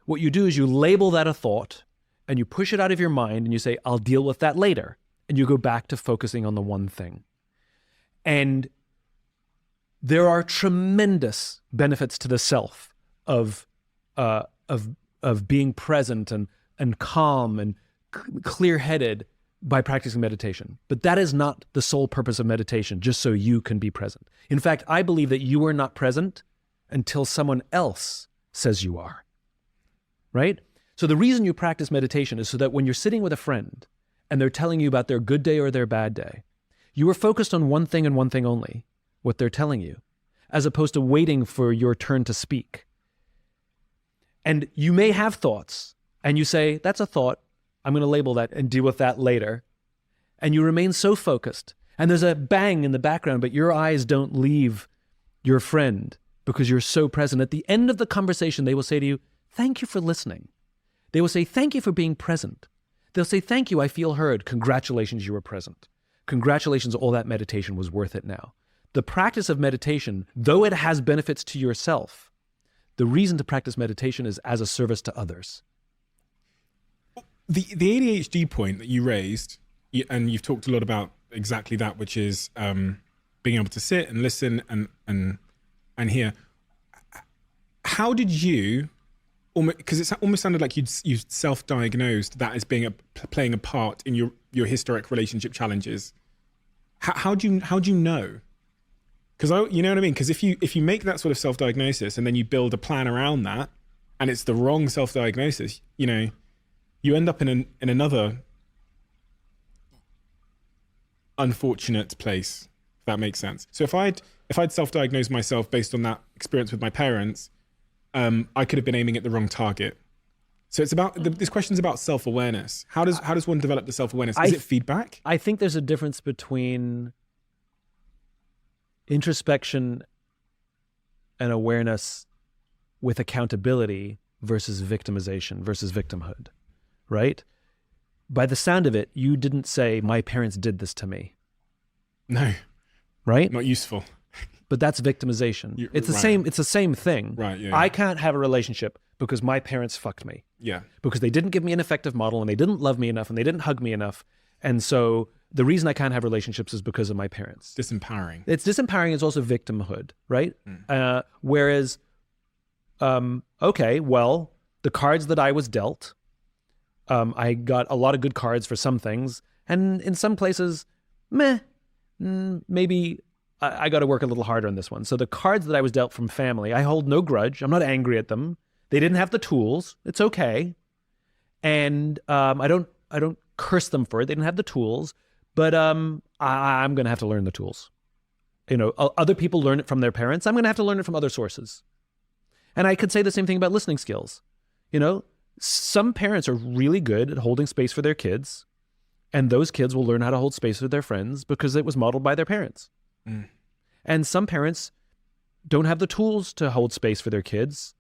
What you do is you label that a thought and you push it out of your mind and you say, I'll deal with that later. And you go back to focusing on the one thing. And there are tremendous benefits to the self of being present and calm and clear-headed by practicing meditation. But that is not the sole purpose of meditation, just so you can be present. In fact, I believe that you are not present until someone else says you are, right? So the reason you practice meditation is so that when you're sitting with a friend and they're telling you about their good day or their bad day, you are focused on one thing and one thing only, what they're telling you, as opposed to waiting for your turn to speak. And you may have thoughts, and you say, that's a thought, I'm going to label that and deal with that later. And you remain so focused. And there's a bang in the background, but your eyes don't leave your friend because you're so present. At the end of the conversation, they will say to you, thank you for listening. They will say, thank you for being present. They'll say, thank you, I feel heard. Congratulations, you were present. Congratulations, all that meditation was worth it now. The practice of meditation, though it has benefits to yourself, the reason to practice meditation is as a service to others. The ADHD point that you raised, and you've talked a lot about exactly that, which is being able to sit and listen and hear. How did you, because it almost sounded like you self-diagnosed that as being playing a part in your historic relationship challenges. How do you know? Because you know what I mean? Because if you make that sort of self-diagnosis and then you build a plan around that, and it's the wrong self-diagnosis, you end up in another unfortunate place. If that makes sense. So if I'd self-diagnosed myself based on that experience with my parents, I could have been aiming at the wrong target. So it's about this question's about self-awareness. How does one develop the self-awareness? Is it feedback? I think there's a difference between introspection and awareness with accountability versus victimization versus victimhood, right? By the sound of it, you didn't say, my parents did this to me. No. Right? Not useful. But that's victimization. It's the same thing. Right, yeah. I can't have a relationship because my parents fucked me. Yeah. Because they didn't give me an effective model and they didn't love me enough and they didn't hug me enough. And so the reason I can't have relationships is because of my parents. Disempowering. It's disempowering. It's also victimhood, right? Whereas, okay, well, the cards that I was dealt, I got a lot of good cards for some things. And in some places, maybe I got to work a little harder on this one. So the cards that I was dealt from family, I hold no grudge. I'm not angry at them. They didn't have the tools. It's okay. And I don't curse them for it. They didn't have the tools. But I'm going to have to learn the tools. Other people learn it from their parents. I'm going to have to learn it from other sources. And I could say the same thing about listening skills. Some parents are really good at holding space for their kids, and those kids will learn how to hold space with their friends because it was modeled by their parents. And some parents don't have the tools to hold space for their kids,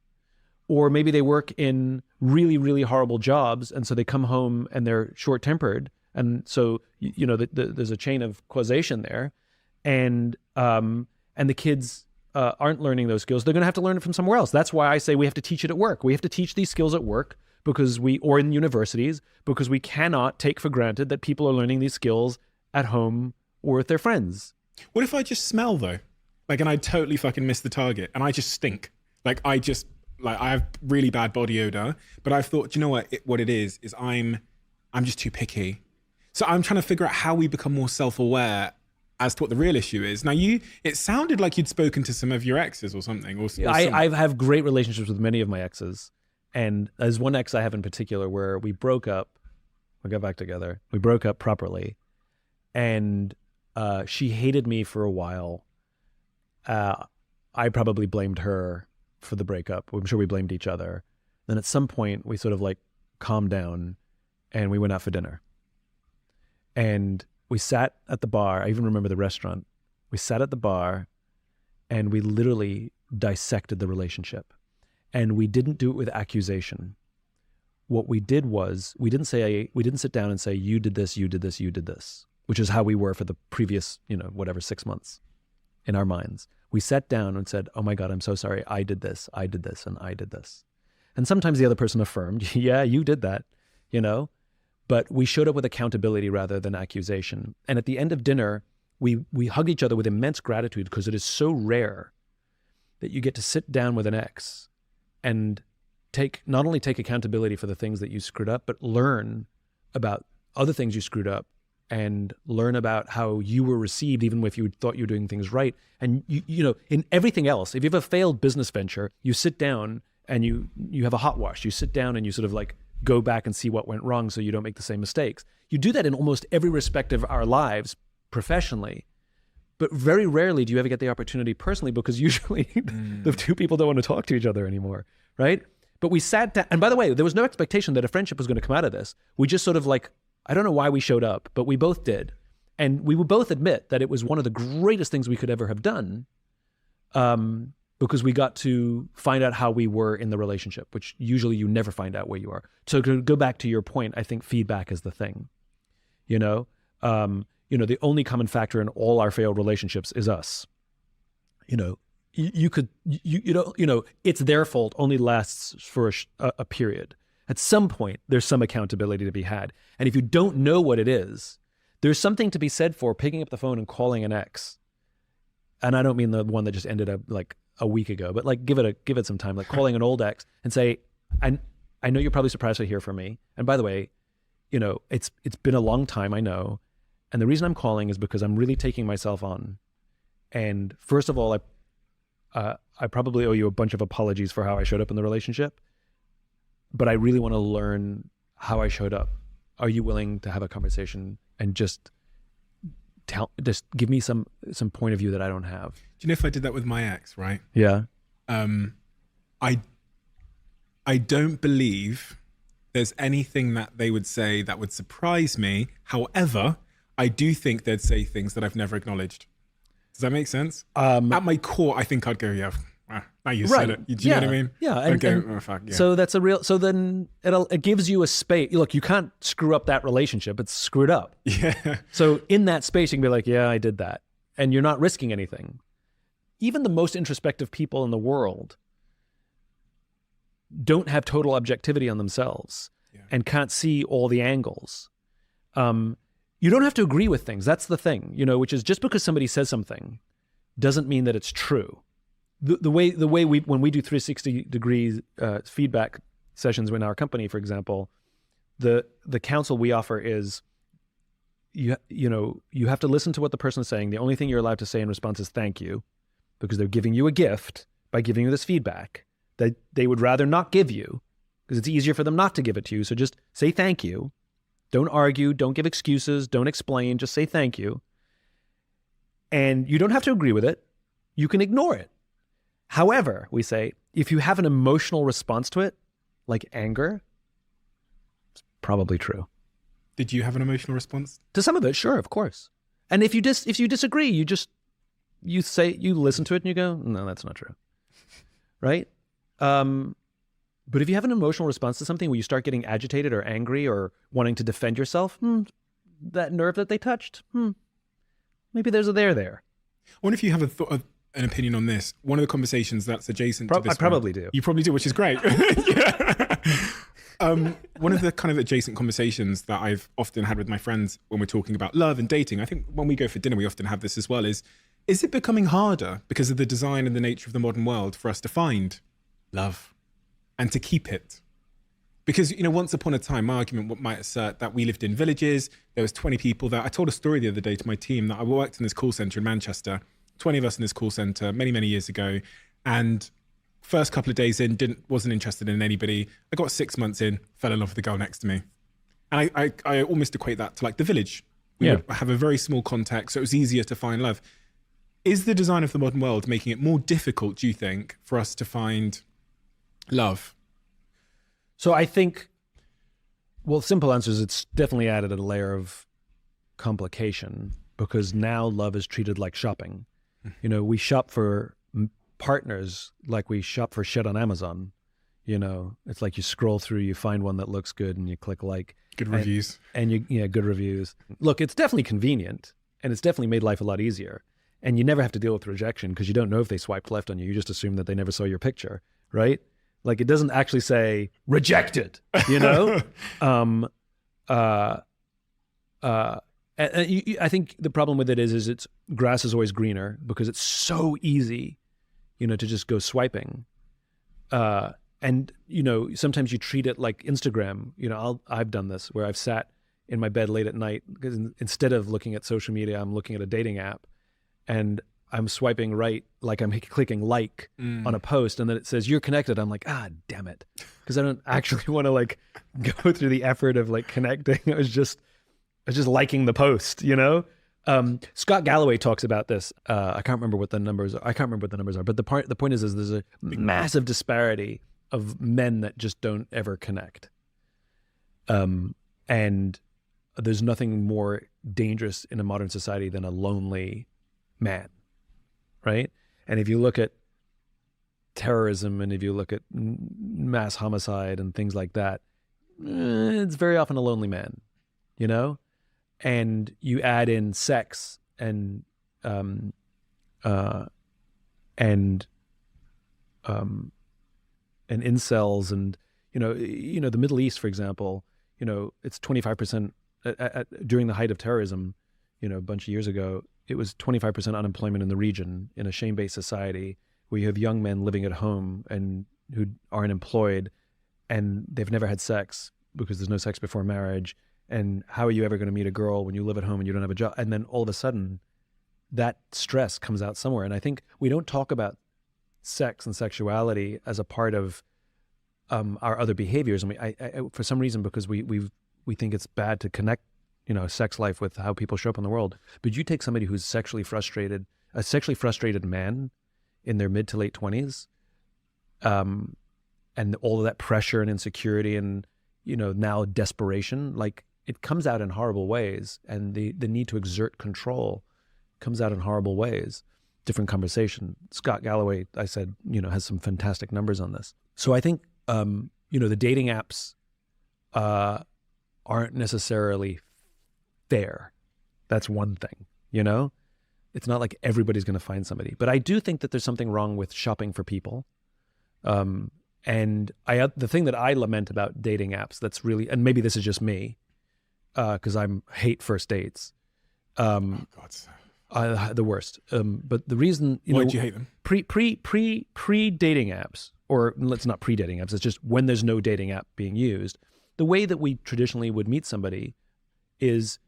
or maybe they work in really, really horrible jobs, and so they come home and they're short-tempered, and so there's a chain of causation there, and the kids aren't learning those skills. They're going to have to learn it from somewhere else. That's why I say we have to teach it at work. We have to teach these skills at work or in universities, because we cannot take for granted that people are learning these skills at home or with their friends. What if I just smell though? And I totally fucking miss the target and I just stink. I have really bad body odor, but I've thought, you know what it is I'm just too picky. So I'm trying to figure out how we become more self-aware as to what the real issue is. Now it sounded like you'd spoken to some of your exes or something. I have great relationships with many of my exes. And there's one ex I have in particular where we broke up. We got back together. We broke up properly. And she hated me for a while. I probably blamed her for the breakup. I'm sure we blamed each other. Then at some point we sort of calmed down and we went out for dinner. And we sat at the bar. I even remember the restaurant. We sat at the bar and we literally dissected the relationship. And we didn't do it with accusation. What we did was we didn't sit down and say, you did this, you did this, you did this, which is how we were for the previous, 6 months in our minds. We sat down and said, oh my God, I'm so sorry. I did this, and I did this. And sometimes the other person affirmed, yeah, you did that, but we showed up with accountability rather than accusation. And at the end of dinner, we hugged each other with immense gratitude because it is so rare that you get to sit down with an ex and not only take accountability for the things that you screwed up, but learn about other things you screwed up and learn about how you were received, even if you thought you were doing things right. And in everything else, if you have a failed business venture, you sit down and you have a hot wash. You sit down and you sort of go back and see what went wrong so you don't make the same mistakes. You do that in almost every respect of our lives professionally. But very rarely do you ever get the opportunity personally, because usually the two people don't want to talk to each other anymore, right? But we sat down, and by the way, there was no expectation that a friendship was going to come out of this. We just sort of I don't know why we showed up, but we both did. And we would both admit that it was one of the greatest things we could ever have done. because we got to find out how we were in the relationship, which usually you never find out where you are. So to go back to your point, I think feedback is the thing. The only common factor in all our failed relationships is us. It's their fault only lasts for a period. At some point, there's some accountability to be had. And if you don't know what it is, there's something to be said for picking up the phone and calling an ex. And I don't mean the one that just ended up like a week ago, but like give it some time, like calling an old ex and say, I know you're probably surprised to hear from me. And by the way, it's been a long time, I know. And the reason I'm calling is because I'm really taking myself on. And first of all, I probably owe you a bunch of apologies for how I showed up in the relationship, but I really want to learn how I showed up. Are you willing to have a conversation and just give me some point of view that I don't have? Do you know, if I did that with my ex, right? Yeah. I don't believe there's anything that they would say that would surprise me. However, I do think they'd say things that I've never acknowledged. Does that make sense? At my core, I think I'd go, yeah, now you said it. Do you know what I mean? Yeah. Okay. Fuck, yeah. So that's so then it gives you a space. Look, you can't screw up that relationship. It's screwed up. Yeah. So in that space, you can be like, yeah, I did that. And you're not risking anything. Even the most introspective people in the world don't have total objectivity on themselves and can't see all the angles. You don't have to agree with things. That's the thing, which is just because somebody says something doesn't mean that it's true. The way when we do 360 degrees feedback sessions in our company, for example, the counsel we offer is you have to listen to what the person is saying. The only thing you're allowed to say in response is thank you, because they're giving you a gift by giving you this feedback that they would rather not give you because it's easier for them not to give it to you. So just say thank you. Don't argue. Don't give excuses. Don't explain. Just say thank you. And you don't have to agree with it. You can ignore it. However, we say, if you have an emotional response to it, like anger, it's probably true. Did you have an emotional response? To some of it, sure, of course. And if you disagree, you listen to it and you go, no, that's not true. Right? But if you have an emotional response to something where you start getting agitated or angry or wanting to defend yourself, that nerve that they touched, maybe there's a there. I wonder if you have an opinion on this. One of the conversations that's adjacent to this. I probably do. You probably do, which is great. One of the kind of adjacent conversations that I've often had with my friends when we're talking about love and dating, I think when we go for dinner, we often have this as well, is it becoming harder because of the design and the nature of the modern world for us to find love and to keep it? Because, once upon a time, my argument might assert that we lived in villages. There was 20 people there. I told a story the other day to my team that I worked in this call center in Manchester, 20 of us in this call center many, many years ago. And first couple of days in, wasn't interested in anybody. I got 6 months in, fell in love with the girl next to me. And I almost equate that to like the village. We would have a very small context, so it was easier to find love. Is the design of the modern world making it more difficult, do you think, for us to find love? So I think, simple answer is it's definitely added a layer of complication because now love is treated like shopping. We shop for partners like we shop for shit on Amazon. It's like you scroll through, you find one that looks good and you click like. Good reviews. Good reviews. Look, it's definitely convenient and it's definitely made life a lot easier. And you never have to deal with rejection because you don't know if they swiped left on you. You just assume that they never saw your picture, right? Like it doesn't actually say rejected, And I think the problem with it is it's grass is always greener because it's so easy, to just go swiping. And sometimes you treat it like Instagram. I've done this where I've sat in my bed late at night because instead of looking at social media, I'm looking at a dating app and I'm swiping right, like I'm clicking like on a post, and then it says you're connected. I'm like, damn it, because I don't actually want to like go through the effort of like connecting. I was just liking the post, Scott Galloway talks about this. I can't remember what the numbers are. But the point is there's a massive disparity of men that just don't ever connect. And there's nothing more dangerous in a modern society than a lonely man. Right? And if you look at terrorism and if you look at mass homicide and things like that, it's very often a lonely man, you know? And you add in sex and incels and, the Middle East, for example, it's 25% during the height of terrorism, a bunch of years ago, it was 25% unemployment in the region in a shame-based society where you have young men living at home and who aren't employed and they've never had sex because there's no sex before marriage. And how are you ever going to meet a girl when you live at home and you don't have a job? And then all of a sudden that stress comes out somewhere. And I think we don't talk about sex and sexuality as a part of our other behaviors. I mean, I for some reason, because we think it's bad to connect, sex life with how people show up in the world. But you take somebody who's sexually frustrated, a sexually frustrated man in their mid to late 20s, and all of that pressure and insecurity and, now desperation, like it comes out in horrible ways. And the need to exert control comes out in horrible ways. Different conversation. Scott Galloway, I said, has some fantastic numbers on this. So I think, the dating apps aren't necessarily fair. That's one thing, It's not like everybody's going to find somebody. But I do think that there's something wrong with shopping for people. And the thing that I lament about dating apps that's really, and maybe this is just me, because I hate first dates. God. The worst. But the reason, why do you hate them? Pre dating apps, or let's not pre-dating apps, it's just when there's no dating app being used, the way that we traditionally would meet somebody is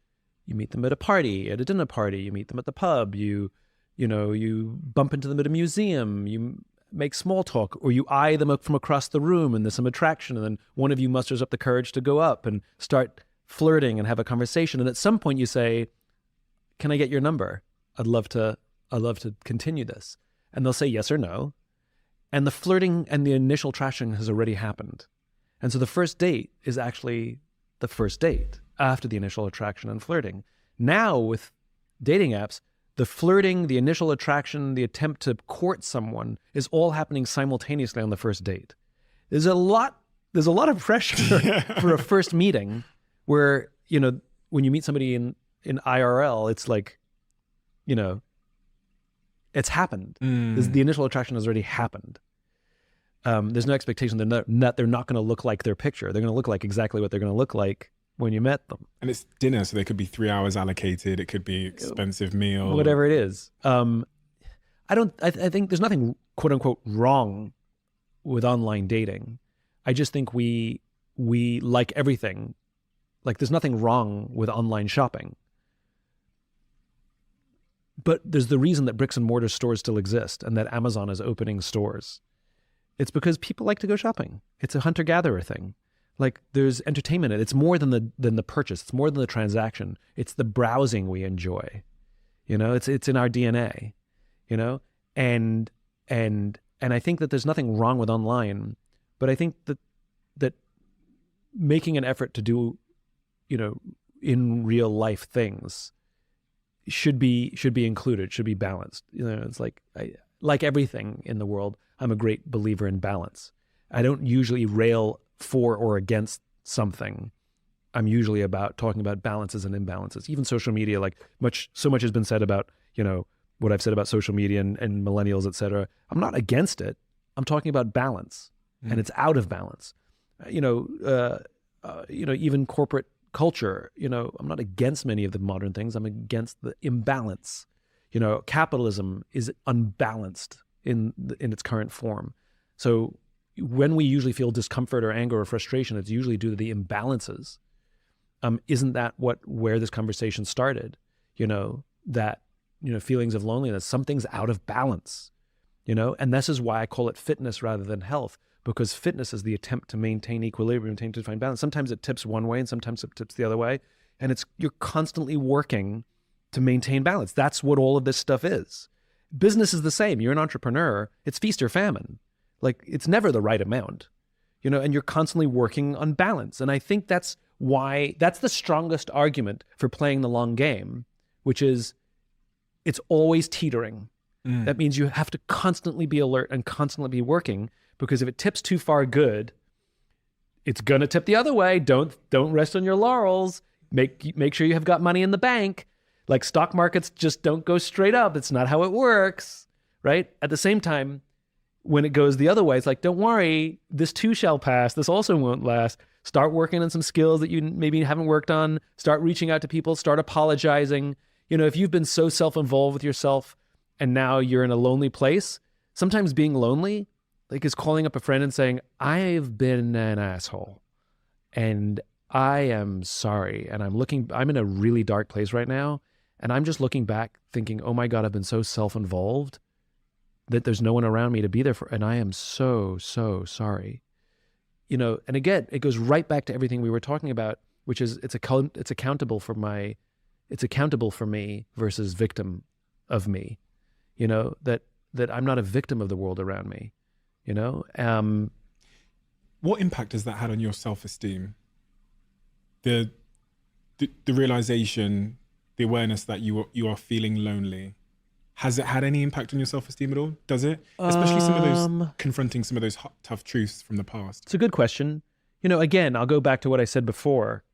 you meet them at a party, at a dinner party, you meet them at the pub, you bump into them at a museum, you make small talk, or you eye them up from across the room and there's some attraction, and then one of you musters up the courage to go up and start flirting and have a conversation. And at some point you say, can I get your number? I'd love to continue this. And they'll say yes or no. And the flirting and the initial attraction has already happened. And so the first date is actually the first date after the initial attraction and flirting. Now with dating apps, the flirting, the initial attraction, the attempt to court someone is all happening simultaneously on the first date. There's a lot of pressure for a first meeting where, when you meet somebody in IRL, it's like, it's happened. The initial attraction has already happened. There's no expectation that they're not going to look like their picture. They're going to look like exactly what they're going to look like when you met them. And it's dinner, so there could be 3 hours allocated. It could be expensive meal. Whatever it is. I think there's nothing quote unquote wrong with online dating. I just think we like everything. Like there's nothing wrong with online shopping. But there's the reason that bricks and mortar stores still exist and that Amazon is opening stores. It's because people like to go shopping. It's a hunter-gatherer thing. Like there's entertainment in it. It's more than the purchase. It's more than the transaction. It's the browsing we enjoy. It's in our DNA. And I think that there's nothing wrong with online, but I think that making an effort to do, in real life things should be included, should be balanced. It's like everything in the world, I'm a great believer in balance. I don't usually rail for or against something. I'm usually about talking about balances and imbalances. Even social media, so much has been said about, what I've said about social media and millennials, et cetera. I'm not against it. I'm talking about balance, and it's out of balance. Even corporate culture, I'm not against many of the modern things. I'm against the imbalance. Capitalism is unbalanced in its current form. So when we usually feel discomfort or anger or frustration, it's usually due to the imbalances. Isn't that where this conversation started? That feelings of loneliness, something's out of balance. And this is why I call it fitness rather than health, because fitness is the attempt to maintain equilibrium, attempt to find balance. Sometimes it tips one way and sometimes it tips the other way. And you're constantly working to maintain balance. That's what all of this stuff is. Business is the same. You're an entrepreneur. It's feast or famine. Like it's never the right amount, and you're constantly working on balance. And I think that's the strongest argument for playing the long game, which is it's always teetering. That means you have to constantly be alert and constantly be working, because if it tips too far good, it's going to tip the other way. Don't rest on your laurels. Make sure you have got money in the bank. Like stock markets just don't go straight up. It's not how it works, right? At the same time, when it goes the other way, it's like, don't worry, this too shall pass. This also won't last. Start working on some skills that you maybe haven't worked on. Start reaching out to people. Start apologizing. If you've been so self-involved with yourself and now you're in a lonely place, sometimes being lonely, like, is calling up a friend and saying, I've been an asshole and I am sorry. And I'm in a really dark place right now. And I'm just looking back thinking, oh my God, I've been so self-involved that there's no one around me to be there for, and I am so, so sorry. And again, it goes right back to everything we were talking about, which is it's accountable for me versus victim of me. That I'm not a victim of the world around me. What impact has that had on your self-esteem? The realization, the awareness that you are feeling lonely. Has it had any impact on your self-esteem at all? Does it? Especially some of those, confronting some of those tough truths from the past. It's a good question. Again, I'll go back to what I said before.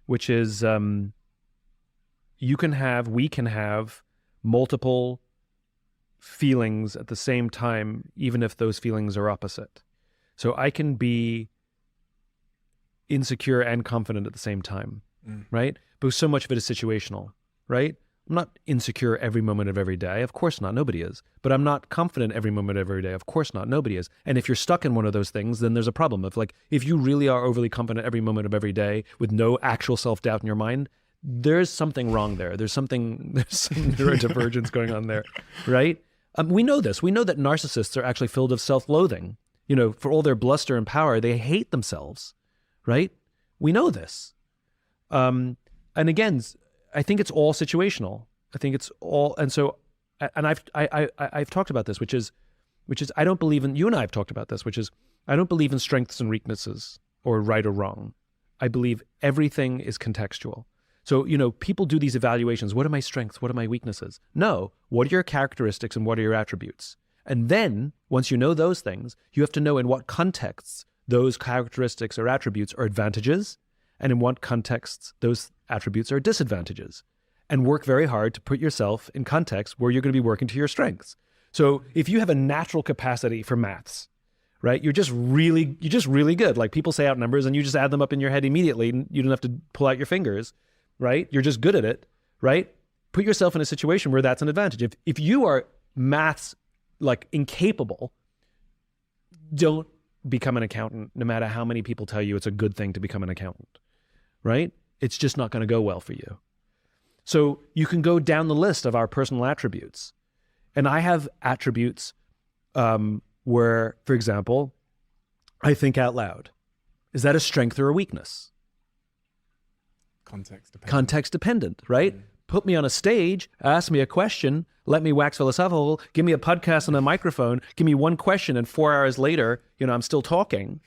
Which is we can have multiple feelings at the same time, even if those feelings are opposite. So I can be insecure and confident at the same time, right? But so much of it is situational, right? I'm not insecure every moment of every day. Of course not. Nobody is. But I'm not confident every moment of every day. Of course not. Nobody is. And if you're stuck in one of those things, then there's a problem. If you really are overly confident every moment of every day with no actual self-doubt in your mind, there's something wrong there. There's some neurodivergence going on there, right? We know this. We know that narcissists are actually filled with self-loathing. For all their bluster and power, they hate themselves, right? We know this. And again, I think it's all situational. I've talked about this, which is I don't believe in, you and I have talked about this, which is I don't believe in strengths and weaknesses or right or wrong. I believe everything is contextual. So, people do these evaluations. What are my strengths? What are my weaknesses? No. What are your characteristics and what are your attributes? And then once you know those things, you have to know in what contexts those characteristics or attributes are advantages and in what contexts those attributes are disadvantages, and work very hard to put yourself in context where you're going to be working to your strengths. So if you have a natural capacity for maths, right, you're just really good. Like, people say out numbers and you just add them up in your head immediately and you don't have to pull out your fingers, right? You're just good at it, right? Put yourself in a situation where that's an advantage. If you are maths incapable, don't become an accountant, no matter how many people tell you it's a good thing to become an accountant, right? It's just not going to go well for you. So you can go down the list of our personal attributes. And I have attributes where, for example, I think out loud. Is that a strength or a weakness? Context dependent, right? Put me on a stage, ask me a question, let me wax philosophical, give me a podcast and a microphone, give me one question, and 4 hours later, I'm still talking.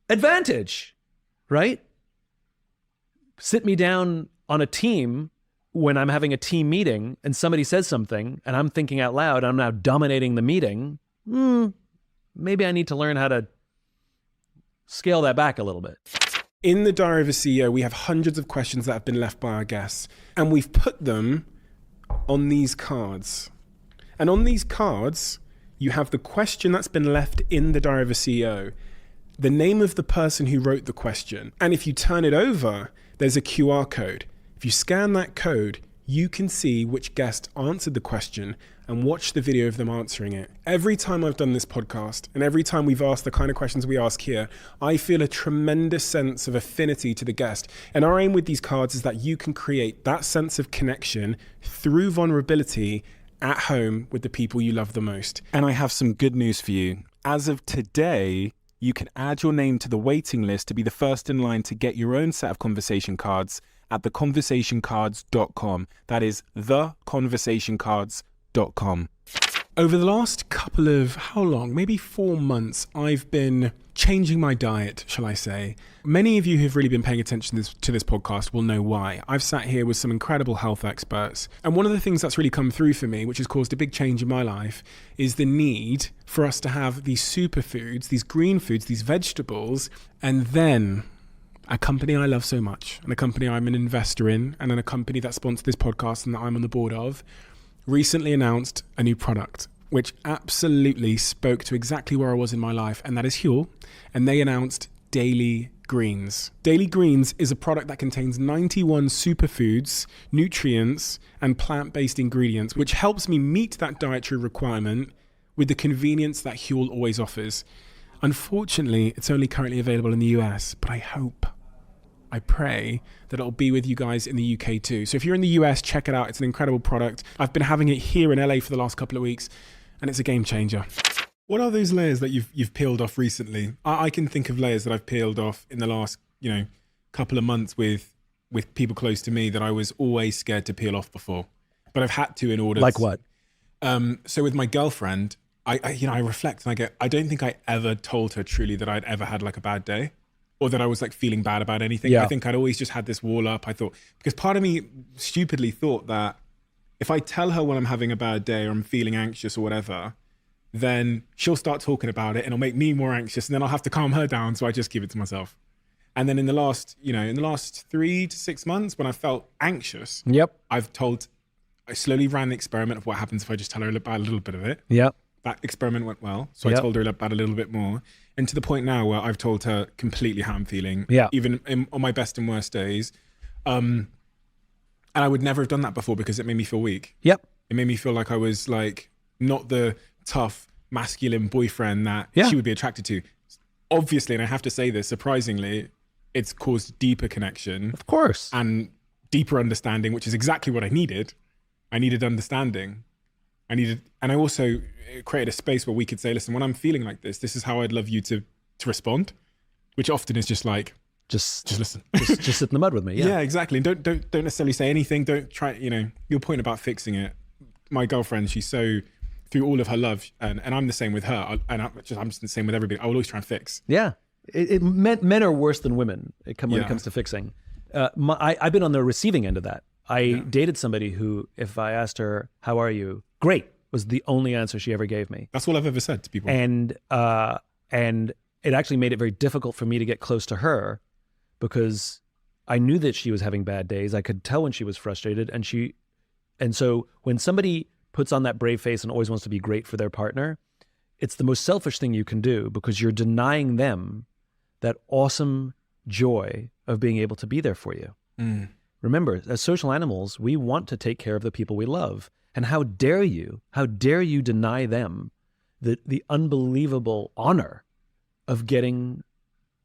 Advantage, right? Sit me down on a team when I'm having a team meeting and somebody says something and I'm thinking out loud, I'm now dominating the meeting. Maybe I need to learn how to scale that back a little bit. In the Diary of a CEO, we have hundreds of questions that have been left by our guests, and we've put them on these cards. And on these cards, you have the question that's been left in the Diary of a CEO, the name of the person who wrote the question. And if you turn it over, there's a QR code. If you scan that code, you can see which guest answered the question and watch the video of them answering it. Every time I've done this podcast and every time we've asked the kind of questions we ask here, I feel a tremendous sense of affinity to the guest. And our aim with these cards is that you can create that sense of connection through vulnerability at home with the people you love the most. And I have some good news for you. As of today, you can add your name to the waiting list to be the first in line to get your own set of conversation cards at theconversationcards.com. That is theconversationcards.com. Over the last couple of, how long? Maybe 4 months, I've been changing my diet, shall I say. Many of you who've really been paying attention to this podcast will know why. I've sat here with some incredible health experts. And one of the things that's really come through for me, which has caused a big change in my life, is the need for us to have these superfoods, these green foods, these vegetables, and then a company I love so much, and a company I'm an investor in, and then a company that sponsored this podcast and that I'm on the board of, recently announced a new product which absolutely spoke to exactly where I was in my life, and that is Huel. And they announced Daily Greens. Daily Greens is a product that contains 91 superfoods, nutrients, and plant-based ingredients, which helps me meet that dietary requirement with the convenience that Huel always offers. Unfortunately, it's only currently available in the US, but I pray that it'll be with you guys in the UK too. So if you're in the US, check it out. It's an incredible product. I've been having it here in LA for the last couple of weeks, and it's a game changer. What are those layers that you've peeled off recently? I can think of layers that I've peeled off in the last, couple of months with people close to me that I was always scared to peel off before, but I've had to in order. Like what? So with my girlfriend, I reflect and I don't think I ever told her truly that I'd ever had like a bad day, or that I was like feeling bad about anything. Yeah. I think I'd always just had this wall up. I thought, because part of me stupidly thought that if I tell her when I'm having a bad day or I'm feeling anxious or whatever, then she'll start talking about it and it'll make me more anxious, and then I'll have to calm her down. So I just give it to myself. And then in the last 3 to 6 months when I felt anxious, Yep. I slowly ran the experiment of what happens if I just tell her about a little bit of it. Yep. That experiment went well. So Yep. I told her about a little bit more. And to the point now where I've told her completely how I'm feeling, Yeah. even on my best and worst days. And I would never have done that before because it made me feel weak. Yep. It made me feel like I was like not the tough, masculine boyfriend that Yeah. she would be attracted to. Obviously, and I have to say this, surprisingly, it's caused deeper connection Of course. and deeper understanding, which is exactly what I needed. I needed understanding. And I also created a space where we could say, listen, when I'm feeling like this is how I'd love you to respond, which often is just like, Just listen. just sit in the mud with me. Yeah. Yeah, exactly. And don't necessarily say anything. Don't try, your point about fixing it. My girlfriend, she's so, through all of her love, and I'm the same with her, and I'm just the same with everybody. I will always try and fix. Yeah. Men are worse than women when it Yeah. comes to fixing. I've been on the receiving end of that. I dated somebody who, if I asked her, how are you? Great, was the only answer she ever gave me. That's all I've ever said to people. And it actually made it very difficult for me to get close to her because I knew that she was having bad days. I could tell when she was frustrated, and so when somebody puts on that brave face and always wants to be great for their partner, it's the most selfish thing you can do because you're denying them that awesome joy of being able to be there for you. Mm. Remember, as social animals, we want to take care of the people we love. And how dare you deny them the unbelievable honor of getting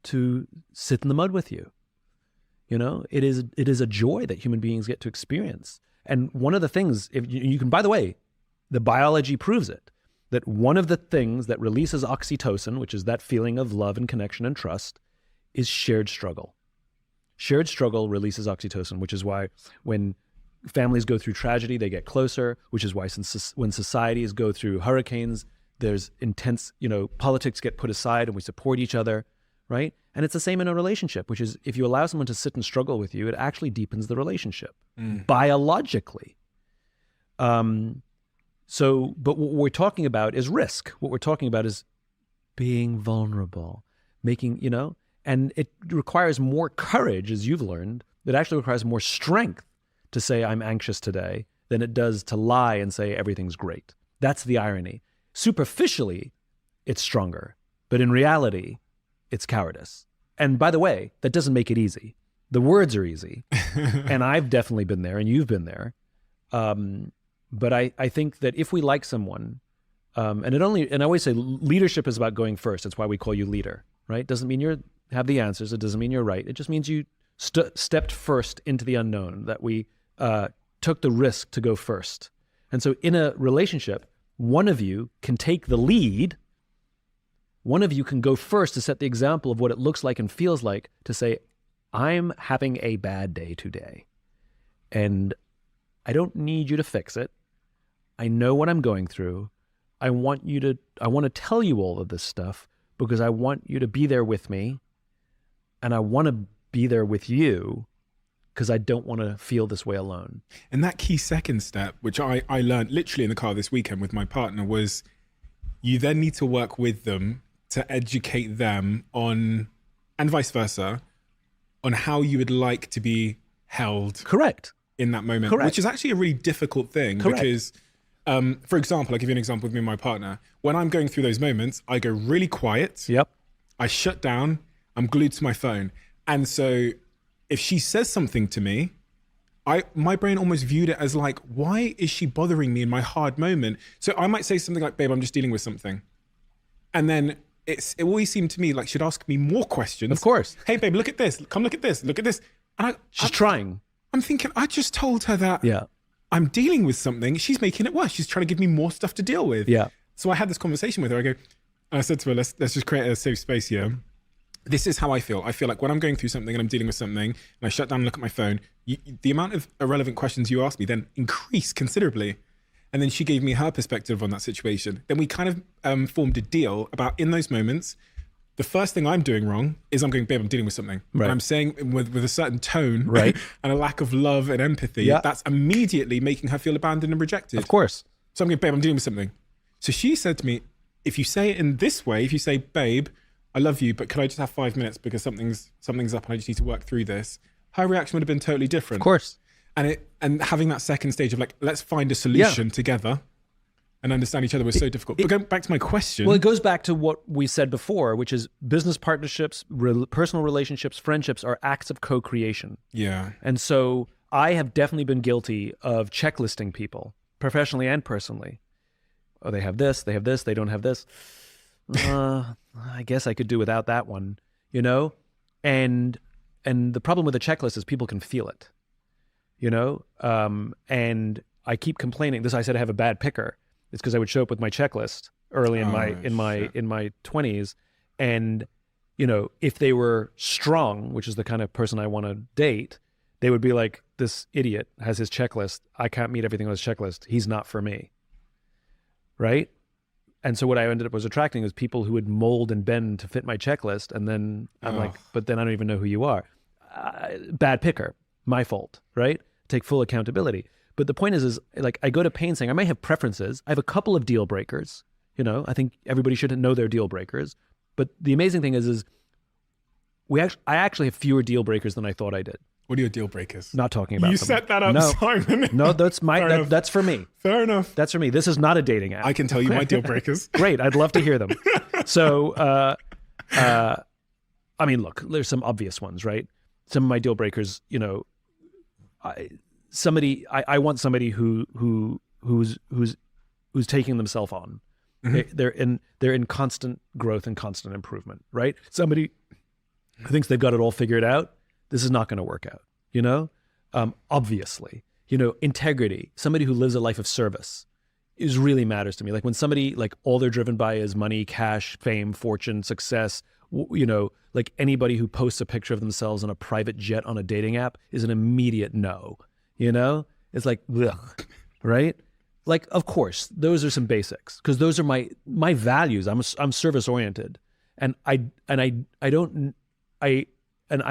to sit in the mud with you? It is a joy that human beings get to experience. And one of the things, if you can, by the way, the biology proves it, that one of the things that releases oxytocin, which is that feeling of love and connection and trust, is shared struggle. Shared struggle releases oxytocin, which is why when families go through tragedy, they get closer, which is why when societies go through hurricanes, there's intense, politics get put aside and we support each other, right? And it's the same in a relationship, which is if you allow someone to sit and struggle with you, it actually deepens the relationship biologically. But what we're talking about is risk. What we're talking about is being vulnerable, making, and it requires more courage, as you've learned. It actually requires more strength to say I'm anxious today than it does to lie and say everything's great. That's the irony. Superficially, it's stronger, but in reality, it's cowardice. And by the way, that doesn't make it easy. The words are easy, and I've definitely been there, and you've been there. But I think that if we like someone, and I always say leadership is about going first. That's why we call you leader, right? Doesn't mean you have the answers. It doesn't mean you're right. It just means you stepped first into the unknown, that we took the risk to go first. And so in a relationship, one of you can take the lead. One of you can go first to set the example of what it looks like and feels like to say, I'm having a bad day today, and I don't need you to fix it. I know what I'm going through, I want to tell you all of this stuff because I want you to be there with me, and I want to be there with you because I don't want to feel this way alone. And that key second step, which I learned literally in the car this weekend with my partner, was you then need to work with them to educate them on, and vice versa, on how you would like to be held. Correct. In that moment, Correct. which is actually a really difficult thing. Correct. Because, for example, I'll give you an example with me and my partner. When I'm going through those moments, I go really quiet. Yep. I shut down. I'm glued to my phone. And so if she says something to me, my brain almost viewed it as like, why is she bothering me in my hard moment? So I might say something like, babe, I'm just dealing with something. And then it always seemed to me like she'd ask me more questions. Of course. Hey, babe, look at this. Come look at this. Look at this. And She's trying. I'm thinking, I just told her that Yeah. I'm dealing with something. She's making it worse. She's trying to give me more stuff to deal with. Yeah. So I had this conversation with her. I said to her, let's just create a safe space here. This is how I feel. I feel like when I'm going through something and I'm dealing with something and I shut down and look at my phone, the amount of irrelevant questions you ask me then increase considerably. And then she gave me her perspective on that situation. Then we kind of formed a deal about, in those moments, the first thing I'm doing wrong is I'm going, babe, I'm dealing with something. Right. And I'm saying with a certain tone, right, and a lack of love and empathy, yeah, that's immediately making her feel abandoned and rejected. Of course. So I'm going, babe, I'm dealing with something. So she said to me, if you say it in this way, if you say, babe, I love you, but could I just have 5 minutes because something's up and I just need to work through this, her reaction would have been totally different. Of course. And having that second stage of like, let's find a solution together and understand each other was so difficult. But going back to my question. Well, it goes back to what we said before, which is business partnerships, personal relationships, friendships are acts of co-creation. Yeah. And so I have definitely been guilty of checklisting people, professionally and personally. Oh, they have this, they don't have this. I guess I could do without that one, you know? And the problem with a checklist is people can feel it, you know? And I keep complaining. I said I have a bad picker. It's because I would show up with my checklist early in my 20s, and you know, if they were strong, which is the kind of person I want to date, they would be like, this idiot has his checklist. I can't meet everything on his checklist. He's not for me, right? And so what I ended up was attracting was people who would mold and bend to fit my checklist, and then I'm like, but then I don't even know who you are. Bad picker, my fault, right? Take full accountability. But the point is like, I go to pain saying I may have preferences. I have a couple of deal breakers. You know, I think everybody should know their deal breakers. But the amazing thing is I actually have fewer deal breakers than I thought I did. What are your deal breakers? Not talking about them. You set that up, Simon. No, that's that's for me. Fair enough. That's for me. This is not a dating app. I can tell you my deal breakers. Great. I'd love to hear them. So, I mean, look, there's some obvious ones, right? Some of my deal breakers, you know, I want somebody who's taking themselves on. Mm-hmm. They're in constant growth and constant improvement, right? Somebody who thinks they've got it all figured out, this is not going to work out, you know? Obviously, you know, integrity, somebody who lives a life of service really matters to me. Like when somebody, like all they're driven by is money, cash, fame, fortune, success, you know, like anybody who posts a picture of themselves on a private jet on a dating app is an immediate no. You know, it's like, ugh, right? Like, of course, those are some basics because those are my values. I'm service oriented, and I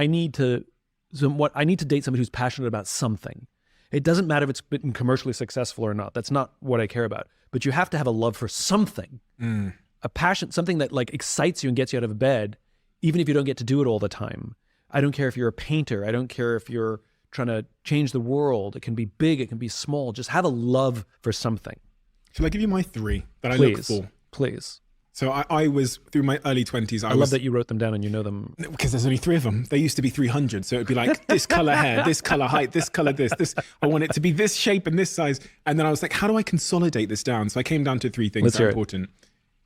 need to date somebody who's passionate about something. It doesn't matter if it's been commercially successful or not. That's not what I care about. But you have to have a love for something, a passion, something that like excites you and gets you out of bed, even if you don't get to do it all the time. I don't care if you're a painter. I don't care if you're trying to change the world. It can be big, it can be small. Just have a love for something. Shall I give you my 3 that I look for? Please. So I was, through my early 20s, I love that you wrote them down and you know them. Because there's only 3 of them. There used to be 300. So it'd be like this color hair, this color height, this color this. I want it to be this shape and this size. And then I was like, how do I consolidate this down? So I came down to 3 things that are important.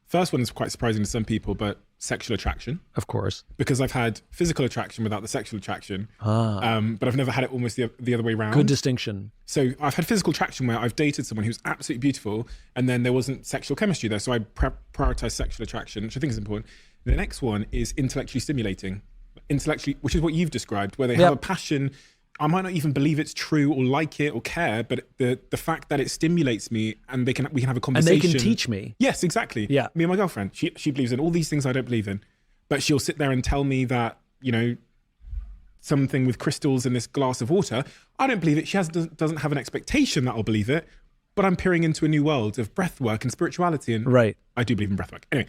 First one is quite surprising to some people, but sexual attraction. Of course. Because I've had physical attraction without the sexual attraction. But I've never had it almost the other way around. Good distinction. So I've had physical attraction where I've dated someone who's absolutely beautiful and then there wasn't sexual chemistry there. So I prioritize sexual attraction, which I think is important. The next one is intellectually stimulating. Which is what you've described, where they have a passion. I might not even believe it's true or like it or care, but the fact that it stimulates me and we can have a And conversation. they can teach me. Yes, exactly. Yeah. Me and my girlfriend, she believes in all these things I don't believe in, but she'll sit there and tell me that, you know, something with crystals in this glass of water. I don't believe it. She doesn't have an expectation that I'll believe it, but I'm peering into a new world of breath work and spirituality. And Right. I do believe in breath work. Anyway,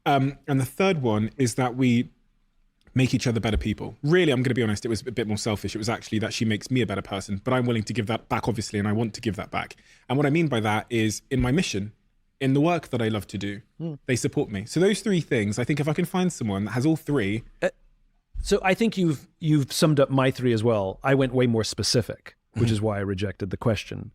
and the third one is that we make each other better people. Really, I'm going to be honest, it was a bit more selfish. It was actually that she makes me a better person, but I'm willing to give that back, obviously, and I want to give that back. And what I mean by that is in my mission, in the work that I love to do, they support me. So those three things, I think if I can find someone that has all three. So I think you've summed up my three as well. I went way more specific, which is why I rejected the question.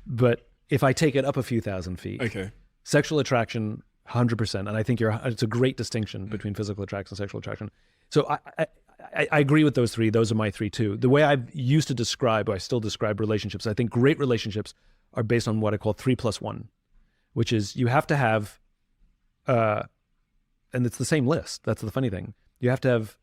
But if I take it up a few thousand feet, Okay. sexual attraction, 100%. And I think it's a great distinction between physical attraction and sexual attraction. So I agree with those three. Those are my three too. The way I used to describe, or I still describe relationships, I think great relationships are based on what I call 3+1, which is you have to have, and it's the same list. That's the funny thing. You have to have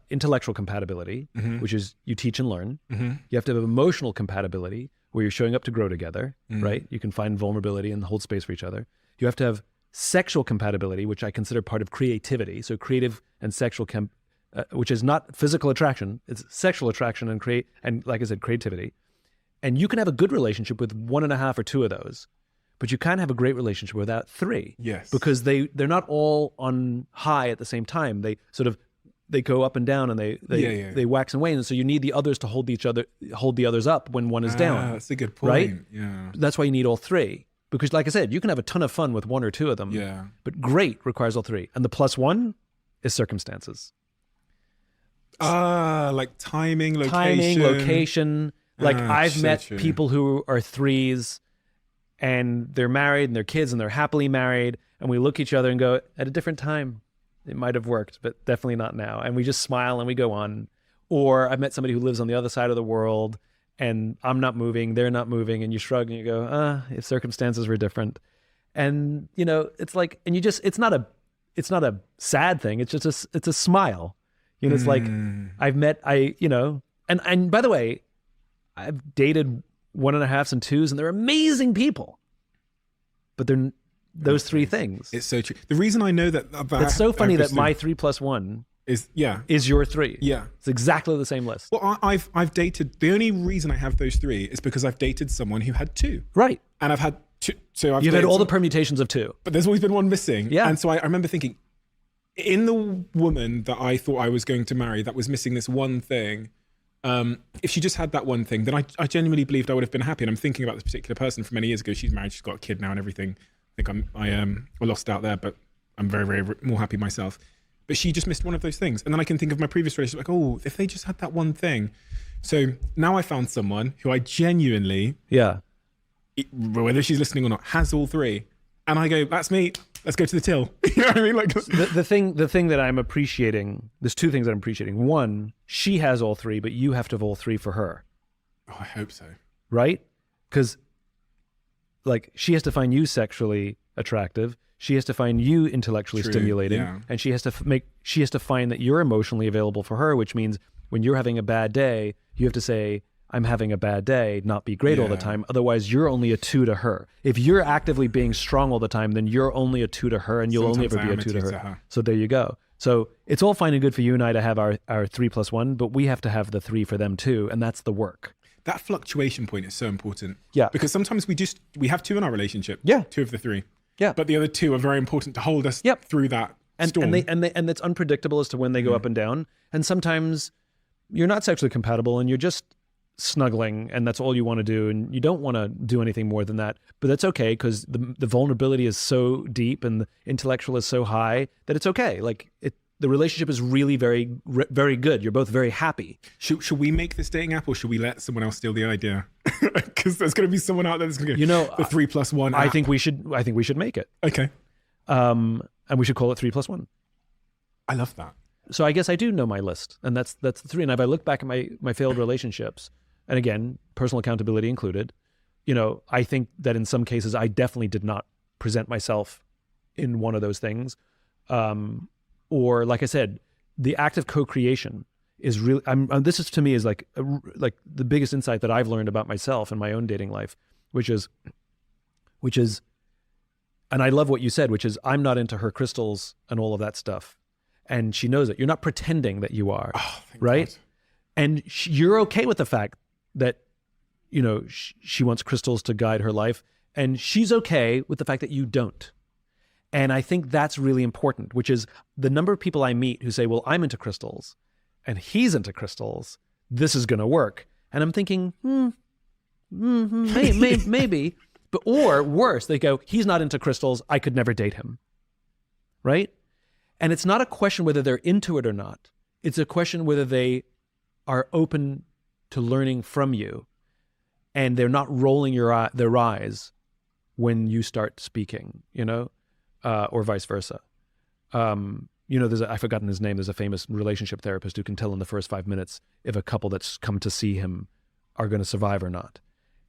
intellectual compatibility, which is you teach and learn. You have to have emotional compatibility, where you're showing up to grow together, right? You can find vulnerability and hold space for each other. You have to have sexual compatibility, which I consider part of creativity. So creative and sexual which is not physical attraction, it's sexual attraction and like I said, creativity. And you can have a good relationship with 1.5 or 2 of those, but you can't have a great relationship without 3. Yes. Because they're not all on high at the same time. They go up and down, and they wax and wane. And so you need the others to hold the others up when one is down. That's a good point. Right? Yeah. That's why you need all 3. Because like I said, you can have a ton of fun with 1 or 2 of them. Yeah. But great requires all 3. And the +1 is circumstances. Like timing, location. Like I've so met true. people who are 3s and they're married and they're kids and they're happily married. And we look at each other and go, at a different time, it might have worked, but definitely not now. And we just smile and we go on. Or I've met somebody who lives on the other side of the world and I'm not moving, they're not moving. And you shrug and you go, if circumstances were different. And, you know, it's like, and you just, it's not a sad thing. It's just it's a smile. You know, it's like and by the way, I've dated 1.5s and 2s and they're amazing people, but they're those 3 things. It's so true. The reason I know that It's so funny that my 3+1 is your 3. Yeah. It's exactly the same list. Well, I've dated. The only reason I have those 3 is because I've dated someone who had 2. Right. And I've had 2. So You've had all the permutations of 2. but there's always been one missing. Yeah. And so I remember thinking, in the woman that I thought I was going to marry, that was missing this one thing. If she just had that one thing, then I genuinely believed I would have been happy. And I'm thinking about this particular person from many years ago. She's married. She's got a kid now and everything. I think I lost out there, but I'm very, very more happy myself. But she just missed one of those things. And then I can think of my previous relationship, like, oh, if they just had that one thing. So now I found someone who I genuinely, whether she's listening or not, has all 3. And I go, that's me. Let's go to the till. You know what I mean? Like the thing that I'm appreciating, there's 2 things that I'm appreciating. One, she has all 3, but you have to have all 3 for her. Oh, I hope so. Right? Because like she has to find you sexually attractive. She has to find you intellectually stimulating, and she has to find that you're emotionally available for her, which means when you're having a bad day, you have to say, I'm having a bad day, not be great all the time. Otherwise, you're only a 2 to her. If you're actively being strong all the time, then you're only a 2 to her, and you'll only ever be a 2 to her. So there you go. So it's all fine and good for you and I to have our 3+1, but we have to have the 3 for them too, and that's the work. That fluctuation point is so important. Yeah. Because sometimes we have 2 in our relationship. Yeah. 2 of the 3. Yeah. But the other 2 are very important to hold us through that storm. And it's unpredictable as to when they go up and down. And sometimes you're not sexually compatible and you're just snuggling and that's all you want to do and you don't want to do anything more than that. But that's okay because the vulnerability is so deep and the intellectual is so high that it's okay. Like the relationship is really very, very good. You're both very happy. Should we make this dating app or should we let someone else steal the idea? Because there's going to be someone out there that's going to go, the 3+1 app. I think we should make it. Okay. And we should call it 3+1. I love that. So I guess I do know my list, and that's the 3. And if I look back at my failed relationships, and again, personal accountability included, I think that in some cases I definitely did not present myself in one of those things. Or like I said, the act of co-creation is really, this is to me is like the biggest insight that I've learned about myself in my own dating life, which is, and I love what you said, which is I'm not into her crystals and all of that stuff. And she knows it. You're not pretending that you are, right? God. And you're okay with the fact that, you know, she wants crystals to guide her life. And she's okay with the fact that you don't. And I think that's really important, which is the number of people I meet who say, well, I'm into crystals and he's into crystals. This is going to work. And I'm thinking, maybe. But, or worse, they go, he's not into crystals. I could never date him. Right? And it's not a question whether they're into it or not. It's a question whether they are open to learning from you and they're not rolling their eyes when you start speaking, you know, or vice versa. You know, I've forgotten his name. There's a famous relationship therapist who can tell in the first 5 minutes if a couple that's come to see him are going to survive or not.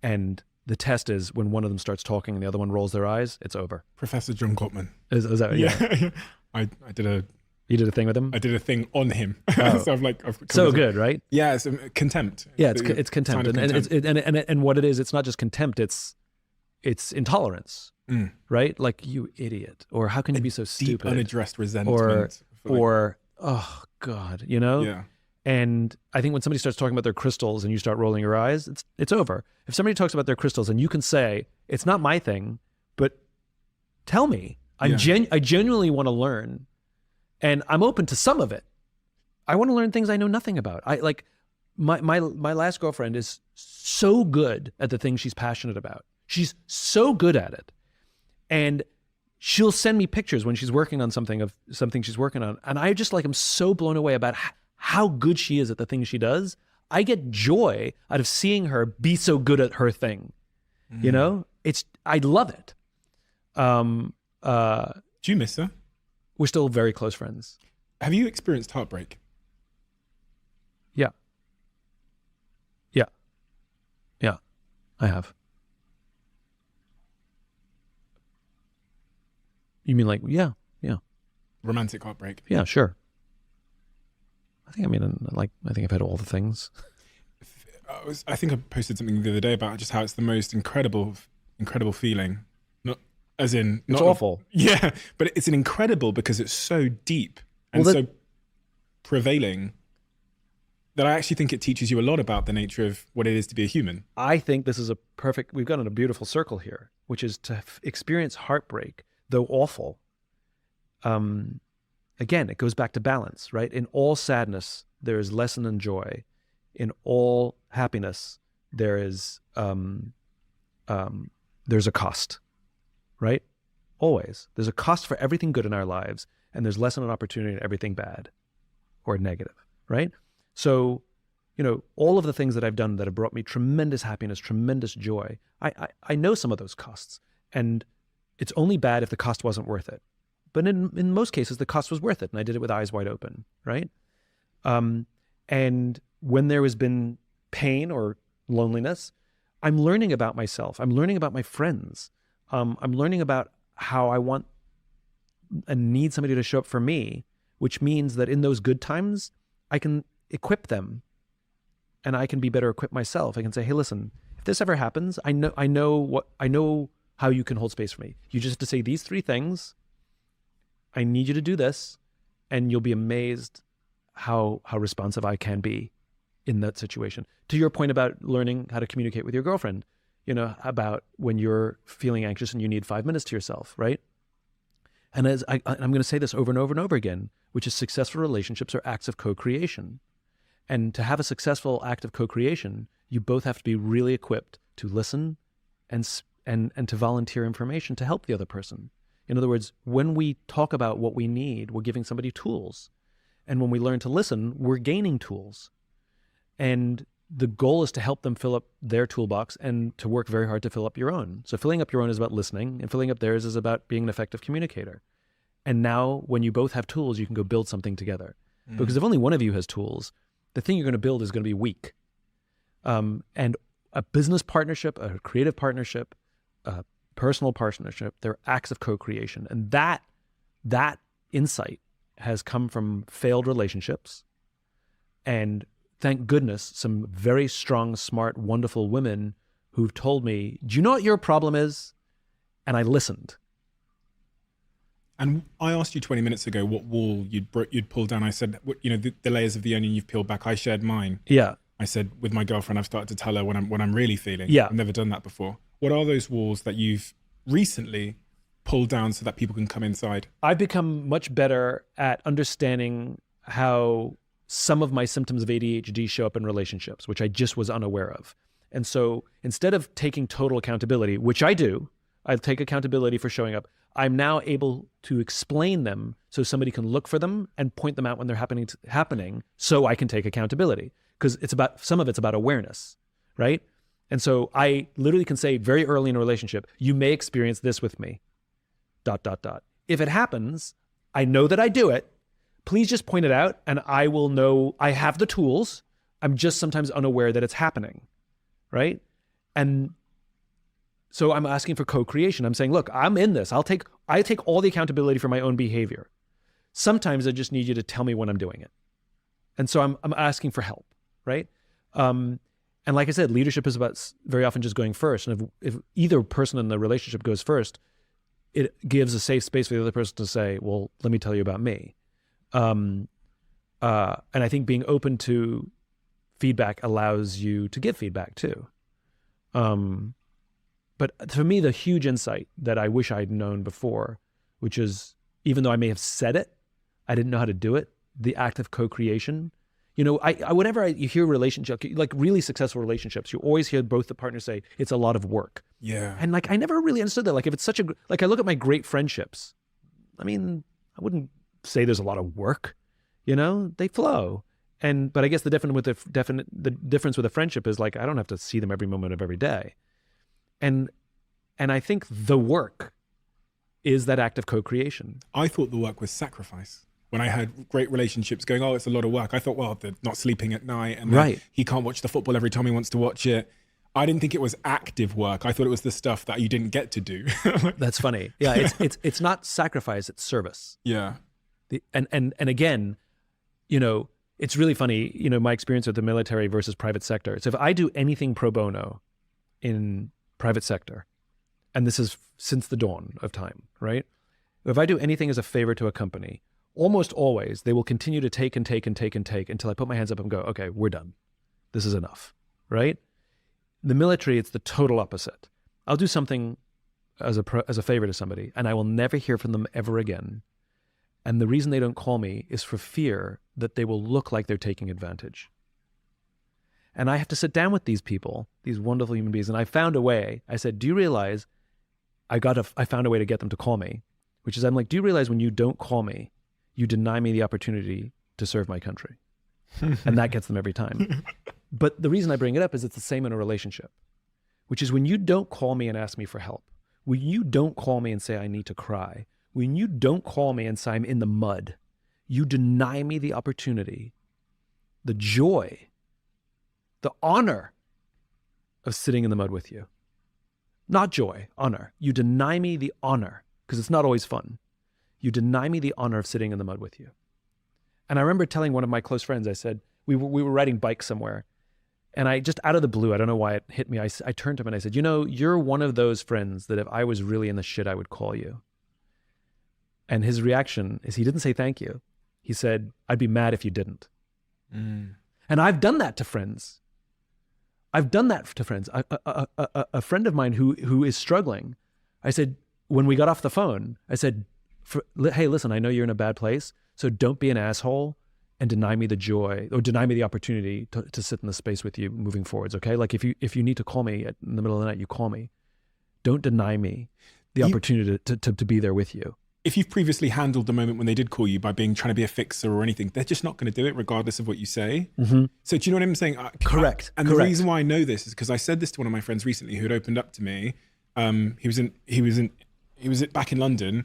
And the test is when one of them starts talking and the other one rolls their eyes, it's over. Professor John Gottman. Is that, yeah. I did a... You did a thing with him? I did a thing on him. Oh. So I've so good, right? Yeah, it's contempt. Yeah, it's contempt. And what it is, it's not just contempt, it's intolerance, right? Like, you idiot. Or how can you be so stupid? Deep unaddressed resentment. Or oh God, you know? Yeah. And I think when somebody starts talking about their crystals and you start rolling your eyes, it's over. If somebody talks about their crystals and you can say, it's not my thing, but tell me. I genuinely want to learn. And I'm open to some of it. I want to learn things I know nothing about. I like my last girlfriend is so good at the thing she's passionate about. She's so good at it. And she'll send me pictures when she's working on something she's working on. And I just like am so blown away about how good she is at the things she does. I get joy out of seeing her be so good at her thing. You know, I love it. Do you miss her? We're still very close friends. Have you experienced heartbreak? Yeah. Yeah, I have. You mean like, yeah. Romantic heartbreak? Yeah, sure. I think I've had all the things. I think I posted something the other day about just how it's the most incredible feeling. Not as in... It's awful. Yeah, but it's an incredible because it's so deep and so prevailing that I actually think it teaches you a lot about the nature of what it is to be a human. I think this is we've gotten a beautiful circle here, which is to experience heartbreak, though awful. Again, it goes back to balance, right? In all sadness, there is lesson and joy. In all happiness, there's a cost, right? Always. There's a cost for everything good in our lives, and there's lesson and opportunity in everything bad or negative, right? So, you know, all of the things that I've done that have brought me tremendous happiness, tremendous joy, I know some of those costs, and it's only bad if the cost wasn't worth it. But in most cases, the cost was worth it, and I did it with eyes wide open, right? And when there has been pain or loneliness, I'm learning about myself. I'm learning about my friends. I'm learning about how I want and need somebody to show up for me, which means that in those good times, I can equip them and I can be better equipped myself. I can say, hey, listen, if this ever happens, I know how you can hold space for me. You just have to say these 3 things. I need you to do this, and you'll be amazed how responsive I can be in that situation. To your point about learning how to communicate with your girlfriend, you know, about when you're feeling anxious and you need 5 minutes to yourself, right? And as I'm going to say this over and over and over again, which is successful relationships are acts of co-creation. And to have a successful act of co-creation, you both have to be really equipped to listen and to volunteer information to help the other person. In other words, when we talk about what we need, we're giving somebody tools. And when we learn to listen, we're gaining tools. And the goal is to help them fill up their toolbox and to work very hard to fill up your own. So filling up your own is about listening, and filling up theirs is about being an effective communicator. And now when you both have tools, you can go build something together. Because if only one of you has tools, the thing you're going to build is going to be weak. And a business partnership, a creative partnership, a personal partnership, they're acts of co-creation. And that insight has come from failed relationships, And thank goodness, some very strong, smart, wonderful women who've told me, do you know what your problem is? And I listened. And I asked you 20 minutes ago what wall you'd pull down. I said, the layers of the onion you've peeled back. I shared mine. Yeah. I said, with my girlfriend, I've started to tell her what I'm really feeling. Yeah. I've never done that before. What are those walls that you've recently pulled down so that people can come inside? I've become much better at understanding how some of my symptoms of ADHD show up in relationships, which I just was unaware of. And so instead of taking total accountability, which I do, I take accountability for showing up, I'm now able to explain them so somebody can look for them and point them out when they're happening so I can take accountability. Because some of it's about awareness, right? And so I literally can say very early in a relationship, you may experience this with me, ... If it happens, I know that I do it. Please just point it out and I will know I have the tools. I'm just sometimes unaware that it's happening, right? And so I'm asking for co-creation. I'm saying, look, I'm in this. I take all the accountability for my own behavior. Sometimes I just need you to tell me when I'm doing it. And so I'm asking for help, right? And like I said, leadership is about very often just going first. And if either person in the relationship goes first, it gives a safe space for the other person to say, well, let me tell you about me. And I think being open to feedback allows you to give feedback too. But for me, the huge insight that I wish I'd known before, which is, even though I may have said it, I didn't know how to do it, the act of co-creation. Whenever you hear relationship, like really successful relationships, you always hear both the partners say, it's a lot of work. Yeah. And I never really understood that. Like if it's I look at my great friendships, I wouldn't say there's a lot of work, they flow. But I guess the difference with a friendship is like, I don't have to see them every moment of every day. And I think the work is that act of co-creation. I thought the work was sacrifice. When I had great relationships going, it's a lot of work. I thought, well, they're not sleeping at night and right. He can't watch the football every time he wants to watch it. I didn't think it was active work. I thought it was the stuff that you didn't get to do. That's funny. Yeah, it's not sacrifice, it's service. Yeah. And again, it's really funny, my experience with the military versus private sector. So if I do anything pro bono in private sector, and this is since the dawn of time, right? If I do anything as a favor to a company, almost always they will continue to take and take and take and take until I put my hands up and go, okay, we're done. This is enough, right? The military, it's the total opposite. I'll do something as a favor to somebody and I will never hear from them ever again. And the reason they don't call me is for fear that they will look like they're taking advantage. And I have to sit down with these people, these wonderful human beings. And I found a way. I said, do you realize I found a way to get them to call me, which is I'm like, do you realize when you don't call me, you deny me the opportunity to serve my country? And that gets them every time. But the reason I bring it up is it's the same in a relationship, which is when you don't call me and ask me for help, when you don't call me and say I need to cry, when you don't call me and say I'm in the mud, you deny me the opportunity, the joy, the honor of sitting in the mud with you. Not joy, honor. You deny me the honor, because it's not always fun. You deny me the honor of sitting in the mud with you. And I remember telling one of my close friends, I said, we were riding bikes somewhere, and I just out of the blue, I don't know why it hit me, I turned to him and I said, you're one of those friends that if I was really in the shit, I would call you. And his reaction is he didn't say thank you. He said, I'd be mad if you didn't. And I've done that to friends. A friend of mine who is struggling, I said, when we got off the phone, I said, hey, listen, I know you're in a bad place, so don't be an asshole and deny me the joy or deny me the opportunity to sit in the space with you moving forwards, okay? Like if you need to call me in the middle of the night, you call me. Don't deny me the opportunity to be there with you. If you've previously handled the moment when they did call you by trying to be a fixer or anything, they're just not going to do it regardless of what you say. Mm-hmm. So do you know what I'm saying? Correct. The reason why I know this is because I said this to one of my friends recently who had opened up to me. He was back in London,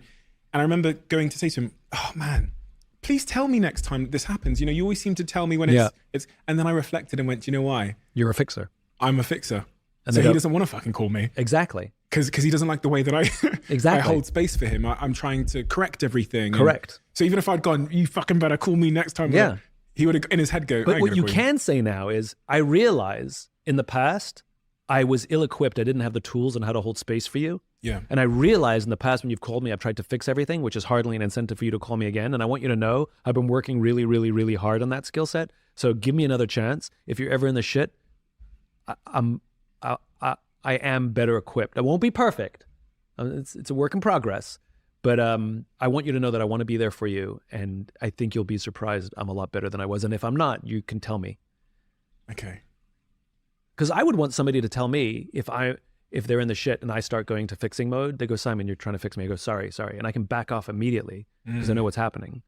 and I remember going to say to him, "Oh man, please tell me next time this happens. You always seem to tell me when it's." And then I reflected and went, "Do you know why? You're a fixer. I'm a fixer." And so he doesn't want to fucking call me. Exactly. Because he doesn't like the way that I exactly. I hold space for him. I'm trying to correct everything. Correct. So even if I'd gone, you fucking better call me next time. Yeah. He would have in his head go. But "I'm what gonna you call can say now is, I realize in the past, I was ill-equipped. I didn't have the tools on how to hold space for you. Yeah. And I realize in the past when you've called me, I've tried to fix everything, which is hardly an incentive for you to call me again. And I want you to know I've been working really, really, really hard on that skill set. So give me another chance. If you're ever in the shit, I am better equipped. I won't be perfect. It's a work in progress. But I want you to know that I want to be there for you. And I think you'll be surprised I'm a lot better than I was. And if I'm not, you can tell me. Okay. Because I would want somebody to tell me if they're in the shit and I start going to fixing mode, they go, Simon, you're trying to fix me. I go, sorry. And I can back off immediately because I know what's happening.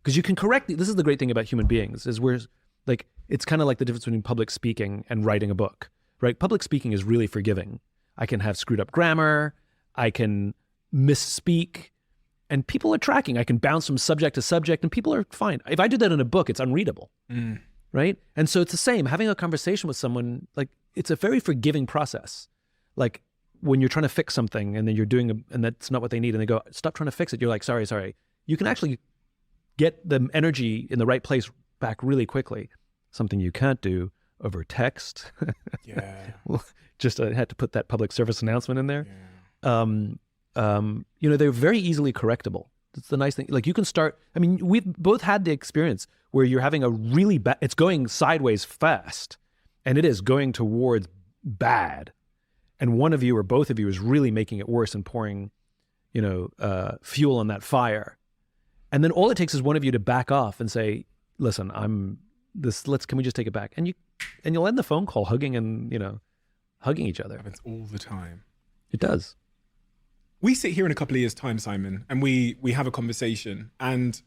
Because you can correct, this is the great thing about human beings, is we're like, it's kind of like the difference between public speaking and writing a book, right? Public speaking is really forgiving. I can have screwed up grammar. I can misspeak and people are tracking. I can bounce from subject to subject and people are fine. If I do that in a book, it's unreadable. Right? And so it's the same, having a conversation with someone, like it's a very forgiving process. Like when you're trying to fix something and then you're doing, and that's not what they need. And they go, stop trying to fix it. You're like, sorry. You can actually get the energy in the right place back really quickly. Something you can't do over text. Yeah. Just I had to put that public service announcement in there. Yeah. They're very easily correctable. That's the nice thing. Like you can start, I mean, we've both had the experience where you're having a really bad, it's going sideways fast and it is going towards bad. And one of you or both of you is really making it worse and pouring, fuel on that fire. And then all it takes is one of you to back off and say, listen, can we just take it back? And you'll end the phone call hugging and, hugging each other. It happens all the time. It does. We sit here in a couple of years' time, Simon, and we have a conversation, and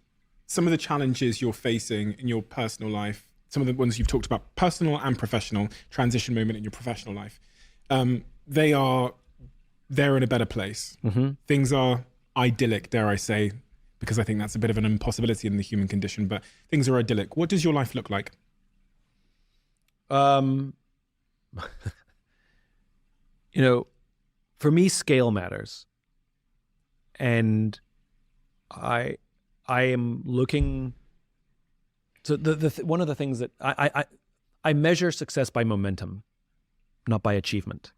some of the challenges you're facing in your personal life, some of the ones you've talked about, personal and professional, transition moment in your professional life, they're in a better place. Mm-hmm. Things are idyllic, dare I say, because I think that's a bit of an impossibility in the human condition, but things are idyllic. What does your life look like? For me, scale matters. And I am looking. So one of the things that I measure success by momentum, not by achievement.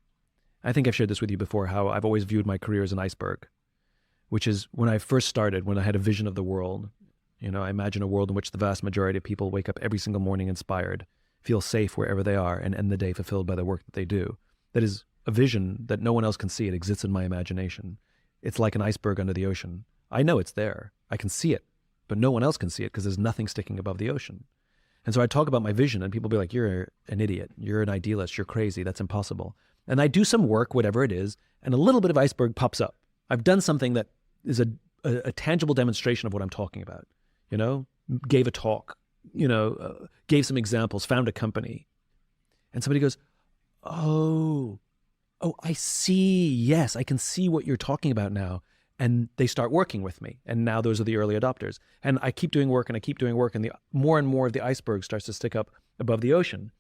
I think I've shared this with you before, how I've always viewed my career as an iceberg, which is when I first started, when I had a vision of the world. I imagine a world in which the vast majority of people wake up every single morning inspired, feel safe wherever they are, and end the day fulfilled by the work that they do. That is a vision that no one else can see. It exists in my imagination. It's like an iceberg under the ocean. I know it's there. I can see it, but no one else can see it because there's nothing sticking above the ocean. And so I talk about my vision and people be like, you're an idiot. You're an idealist. You're crazy. That's impossible. And I do some work, whatever it is, and a little bit of iceberg pops up. I've done something that is a tangible demonstration of what I'm talking about. Gave a talk, gave some examples, found a company. And somebody goes, oh, I see. Yes, I can see what you're talking about now. And they start working with me. And now those are the early adopters. And I keep doing work and the more and more of the iceberg starts to stick up above the ocean.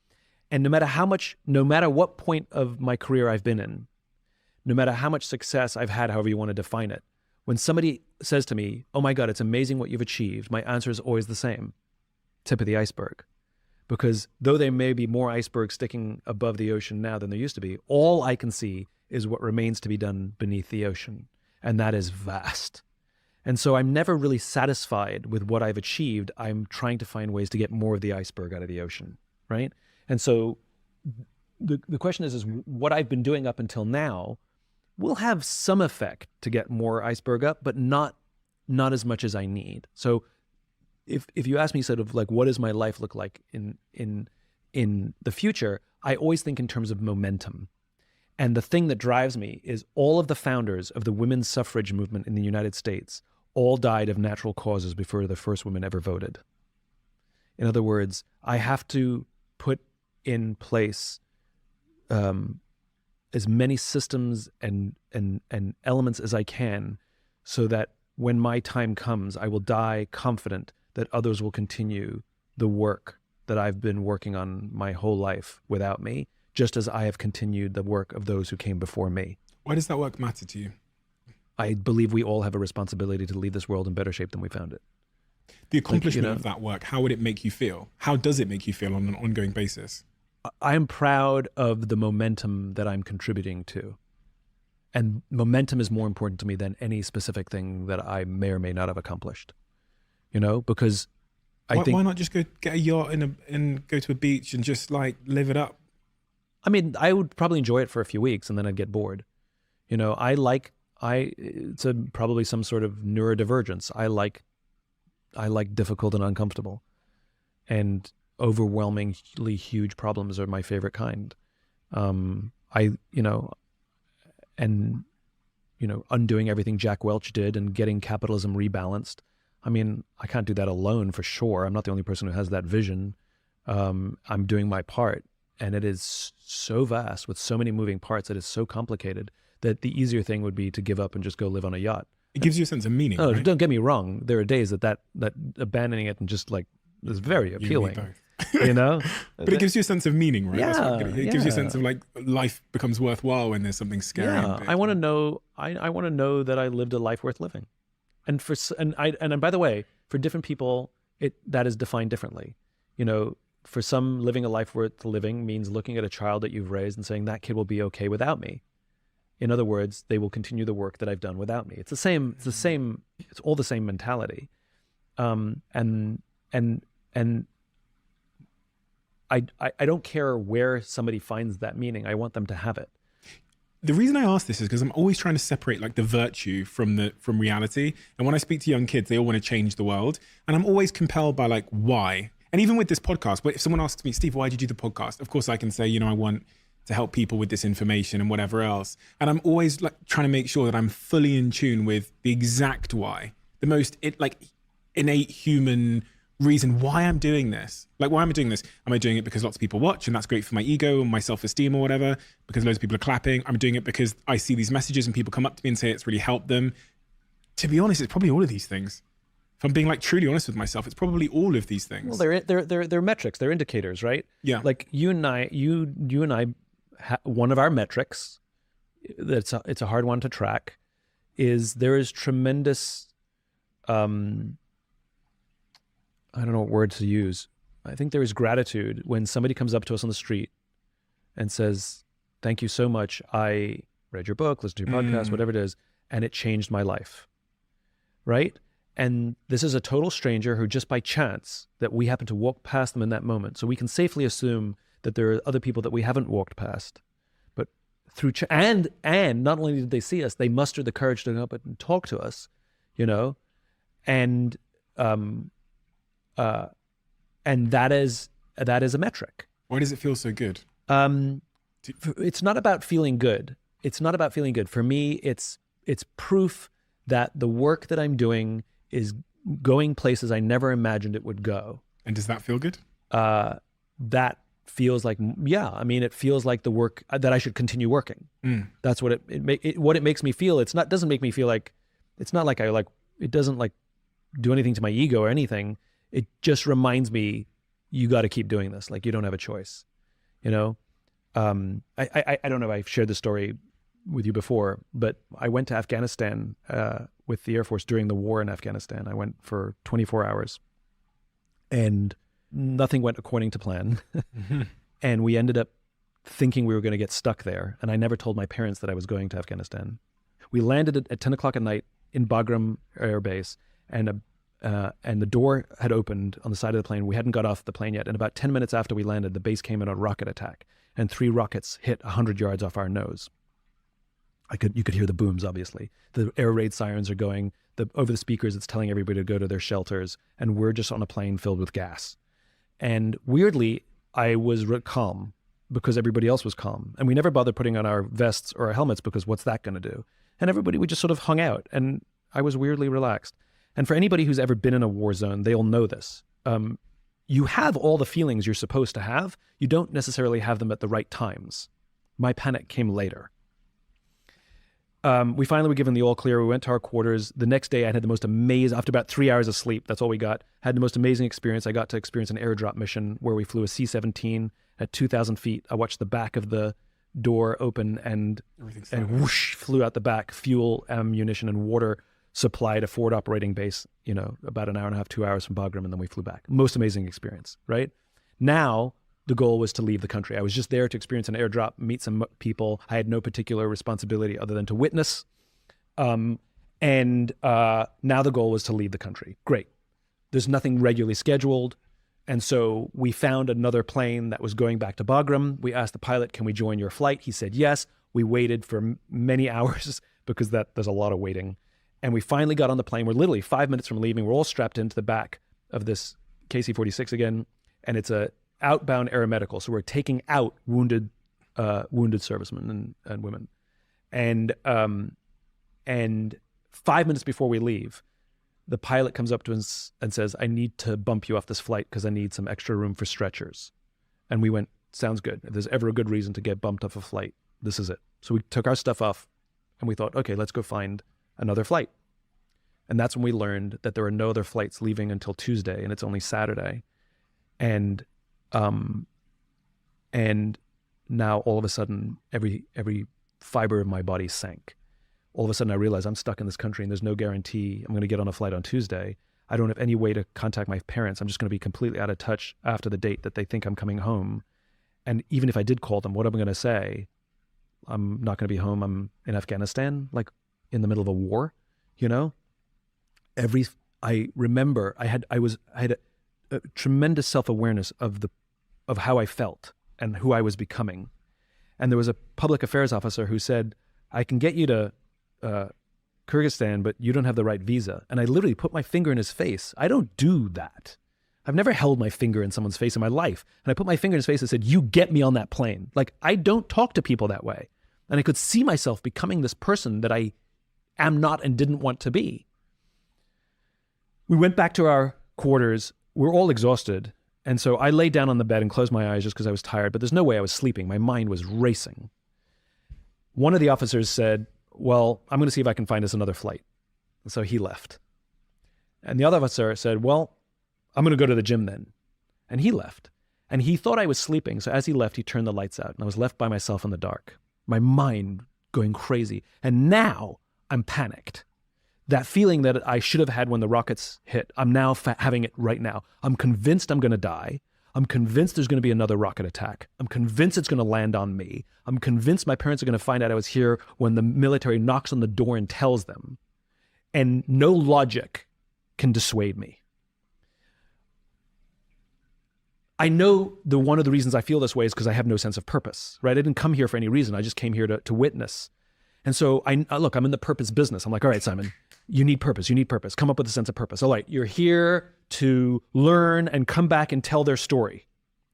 And no matter what point of my career I've been in, no matter how much success I've had, however you want to define it, when somebody says to me, oh my God, it's amazing what you've achieved, my answer is always the same, tip of the iceberg. Because though there may be more icebergs sticking above the ocean now than there used to be, all I can see is what remains to be done beneath the ocean. And that is vast. And so I'm never really satisfied with what I've achieved. I'm trying to find ways to get more of the iceberg out of the ocean, right? And so the question is what I've been doing up until now will have some effect to get more iceberg up, but not as much as I need. So if you ask me sort of like, what does my life look like in the future, I always think in terms of momentum. And the thing that drives me is all of the founders of the women's suffrage movement in the United States all died of natural causes before the first women ever voted. In other words, I have to put in place as many systems and elements as I can so that when my time comes, I will die confident that others will continue the work that I've been working on my whole life without me, just as I have continued the work of those who came before me. Why does that work matter to you? I believe we all have a responsibility to leave this world in better shape than we found it. The accomplishment of that work, how would it make you feel? How does it make you feel on an ongoing basis? I am proud of the momentum that I'm contributing to. And momentum is more important to me than any specific thing that I may or may not have accomplished. Because why not just go get a yacht and go to a beach and just like live it up? I mean, I would probably enjoy it for a few weeks and then I'd get bored. It's probably some sort of neurodivergence. I like difficult and uncomfortable, and overwhelmingly huge problems are my favorite kind. Undoing everything Jack Welch did and getting capitalism rebalanced. I mean, I can't do that alone for sure. I'm not the only person who has that vision. I'm doing my part, and it is so vast with so many moving parts. It is so complicated that the easier thing would be to give up and just go live on a yacht. It gives you a sense of meaning. Oh, right? Don't get me wrong. There are days that abandoning it and just like is very appealing. But it gives you a sense of meaning, right? Yeah, It gives you a sense of like life becomes worthwhile when there's something scary. Yeah, I want to know. I want to know that I lived a life worth living, and by the way, for different people, that is defined differently. For some, living a life worth living means looking at a child that you've raised and saying that kid will be okay without me. In other words, they will continue the work that I've done without me. It's the same. It's all the same mentality, and I don't care where somebody finds that meaning. I want them to have it. The reason I ask this is because I'm always trying to separate like the virtue from reality. And when I speak to young kids, they all want to change the world. And I'm always compelled by like, why? And even with this podcast, but if someone asks me, Steve, why did you do the podcast? Of course I can say, I want to help people with this information and whatever else. And I'm always like trying to make sure that I'm fully in tune with the exact why, the most innate human reason why I'm doing this. Like, why am I doing this? Am I doing it because lots of people watch and that's great for my ego and my self-esteem or whatever? Because loads of people are clapping? I'm doing it because I see these messages and people come up to me and say it's really helped them. To be honest, it's probably all of these things. If I'm being like truly honest with myself, it's probably all of these things. Well, they're metrics, they're indicators, right? Yeah. Like you and I, one of our metrics, it's a hard one to track, is there is tremendous, I don't know what word to use. I think there is gratitude when somebody comes up to us on the street and says, thank you so much. I read your book, listened to your podcast, whatever it is, and it changed my life, right? And this is a total stranger who just by chance that we happen to walk past them in that moment. So we can safely assume that there are other people that we haven't walked past. But through, and not only did they see us, they mustered the courage to go up and talk to us, and that is a metric. Why does it feel so good? It's not about feeling good. It's not about feeling good. For me, it's proof that the work that I'm doing is going places I never imagined it would go. And does that feel good? That feels like, yeah. I mean, it feels like the work that I should continue working. That's what what it makes me feel. Doesn't make me feel like, it's not like it doesn't like do anything to my ego or anything. It just reminds me, you got to keep doing this. Like, you don't have a choice, I don't know if I've shared this story with you before, but I went to Afghanistan with the Air Force during the war in Afghanistan. I went for 24 hours and nothing went according to plan. And we ended up thinking we were going to get stuck there. And I never told my parents that I was going to Afghanistan. We landed at 10 o'clock at night in Bagram Air Base, and the door had opened on the side of the plane. We hadn't got off the plane yet. And about 10 minutes after we landed, the base came in a rocket attack, and 3 rockets hit 100 yards off our nose. You could hear the booms, obviously. The air raid sirens are going. Over the speakers, it's telling everybody to go to their shelters. And we're just on a plane filled with gas. And weirdly, I was calm because everybody else was calm. And we never bothered putting on our vests or our helmets because what's that going to do? And we just sort of hung out. And I was weirdly relaxed. And for anybody who's ever been in a war zone, they'll know this. You have all the feelings you're supposed to have. You don't necessarily have them at the right times. My panic came later. We finally were given the all clear. We went to our quarters. The next day I had the most amazing, after about 3 hours of sleep, that's all we got, had the most amazing experience. I got to experience an airdrop mission where we flew a C-17 at 2,000 feet. I watched the back of the door open and whoosh, flew out the back, fuel, ammunition, and water supplied a forward operating base, about an hour and a half, 2 hours from Bagram, and then we flew back. Most amazing experience, right? Now, the goal was to leave the country. I was just there to experience an airdrop, meet some people. I had no particular responsibility other than to witness. And now the goal was to leave the country. Great. There's nothing regularly scheduled. And so we found another plane that was going back to Bagram. We asked the pilot, can we join your flight? He said yes. We waited for many hours because there's a lot of waiting. And we finally got on the plane. We're literally 5 minutes from leaving. We're all strapped into the back of this KC-46 again. And it's a outbound aeromedical. So we're taking out wounded servicemen and women. And 5 minutes before we leave, the pilot comes up to us and says, I need to bump you off this flight because I need some extra room for stretchers. And we went, sounds good. If there's ever a good reason to get bumped off a flight, this is it. So we took our stuff off and we thought, okay, let's go find another flight. And that's when we learned that there are no other flights leaving until Tuesday and it's only Saturday. And now all of a sudden, every fiber of my body sank. All of a sudden I realized I'm stuck in this country and there's no guarantee I'm going to get on a flight on Tuesday. I don't have any way to contact my parents. I'm just going to be completely out of touch after the date that they think I'm coming home. And even if I did call them, what am I going to say? I'm not going to be home. I'm in Afghanistan, like in the middle of a war, I remember I had a tremendous self-awareness of how I felt and who I was becoming. And there was a public affairs officer who said, I can get you to Kyrgyzstan, but you don't have the right visa. And I literally put my finger in his face. I don't do that. I've never held my finger in someone's face in my life. And I put my finger in his face and said, you get me on that plane. Like, I don't talk to people that way. And I could see myself becoming this person that I am not and didn't want to be. We went back to our quarters. We're all exhausted. And so I lay down on the bed and closed my eyes just because I was tired, but there's no way I was sleeping. My mind was racing. One of the officers said, well, I'm going to see if I can find us another flight. And so he left. And the other officer said, well, I'm going to go to the gym then. And he left. And he thought I was sleeping. So as he left, he turned the lights out and I was left by myself in the dark. My mind going crazy. And now I'm panicked. That feeling that I should have had when the rockets hit, I'm now having it right now. I'm convinced I'm going to die. I'm convinced there's going to be another rocket attack. I'm convinced it's going to land on me. I'm convinced my parents are going to find out I was here when the military knocks on the door and tells them. And no logic can dissuade me. I know one of the reasons I feel this way is because I have no sense of purpose, right? I didn't come here for any reason. I just came here to witness. And so look, I'm in the purpose business. I'm like, all right, Simon, you need purpose. You need purpose. Come up with a sense of purpose. All right, you're here to learn and come back and tell their story.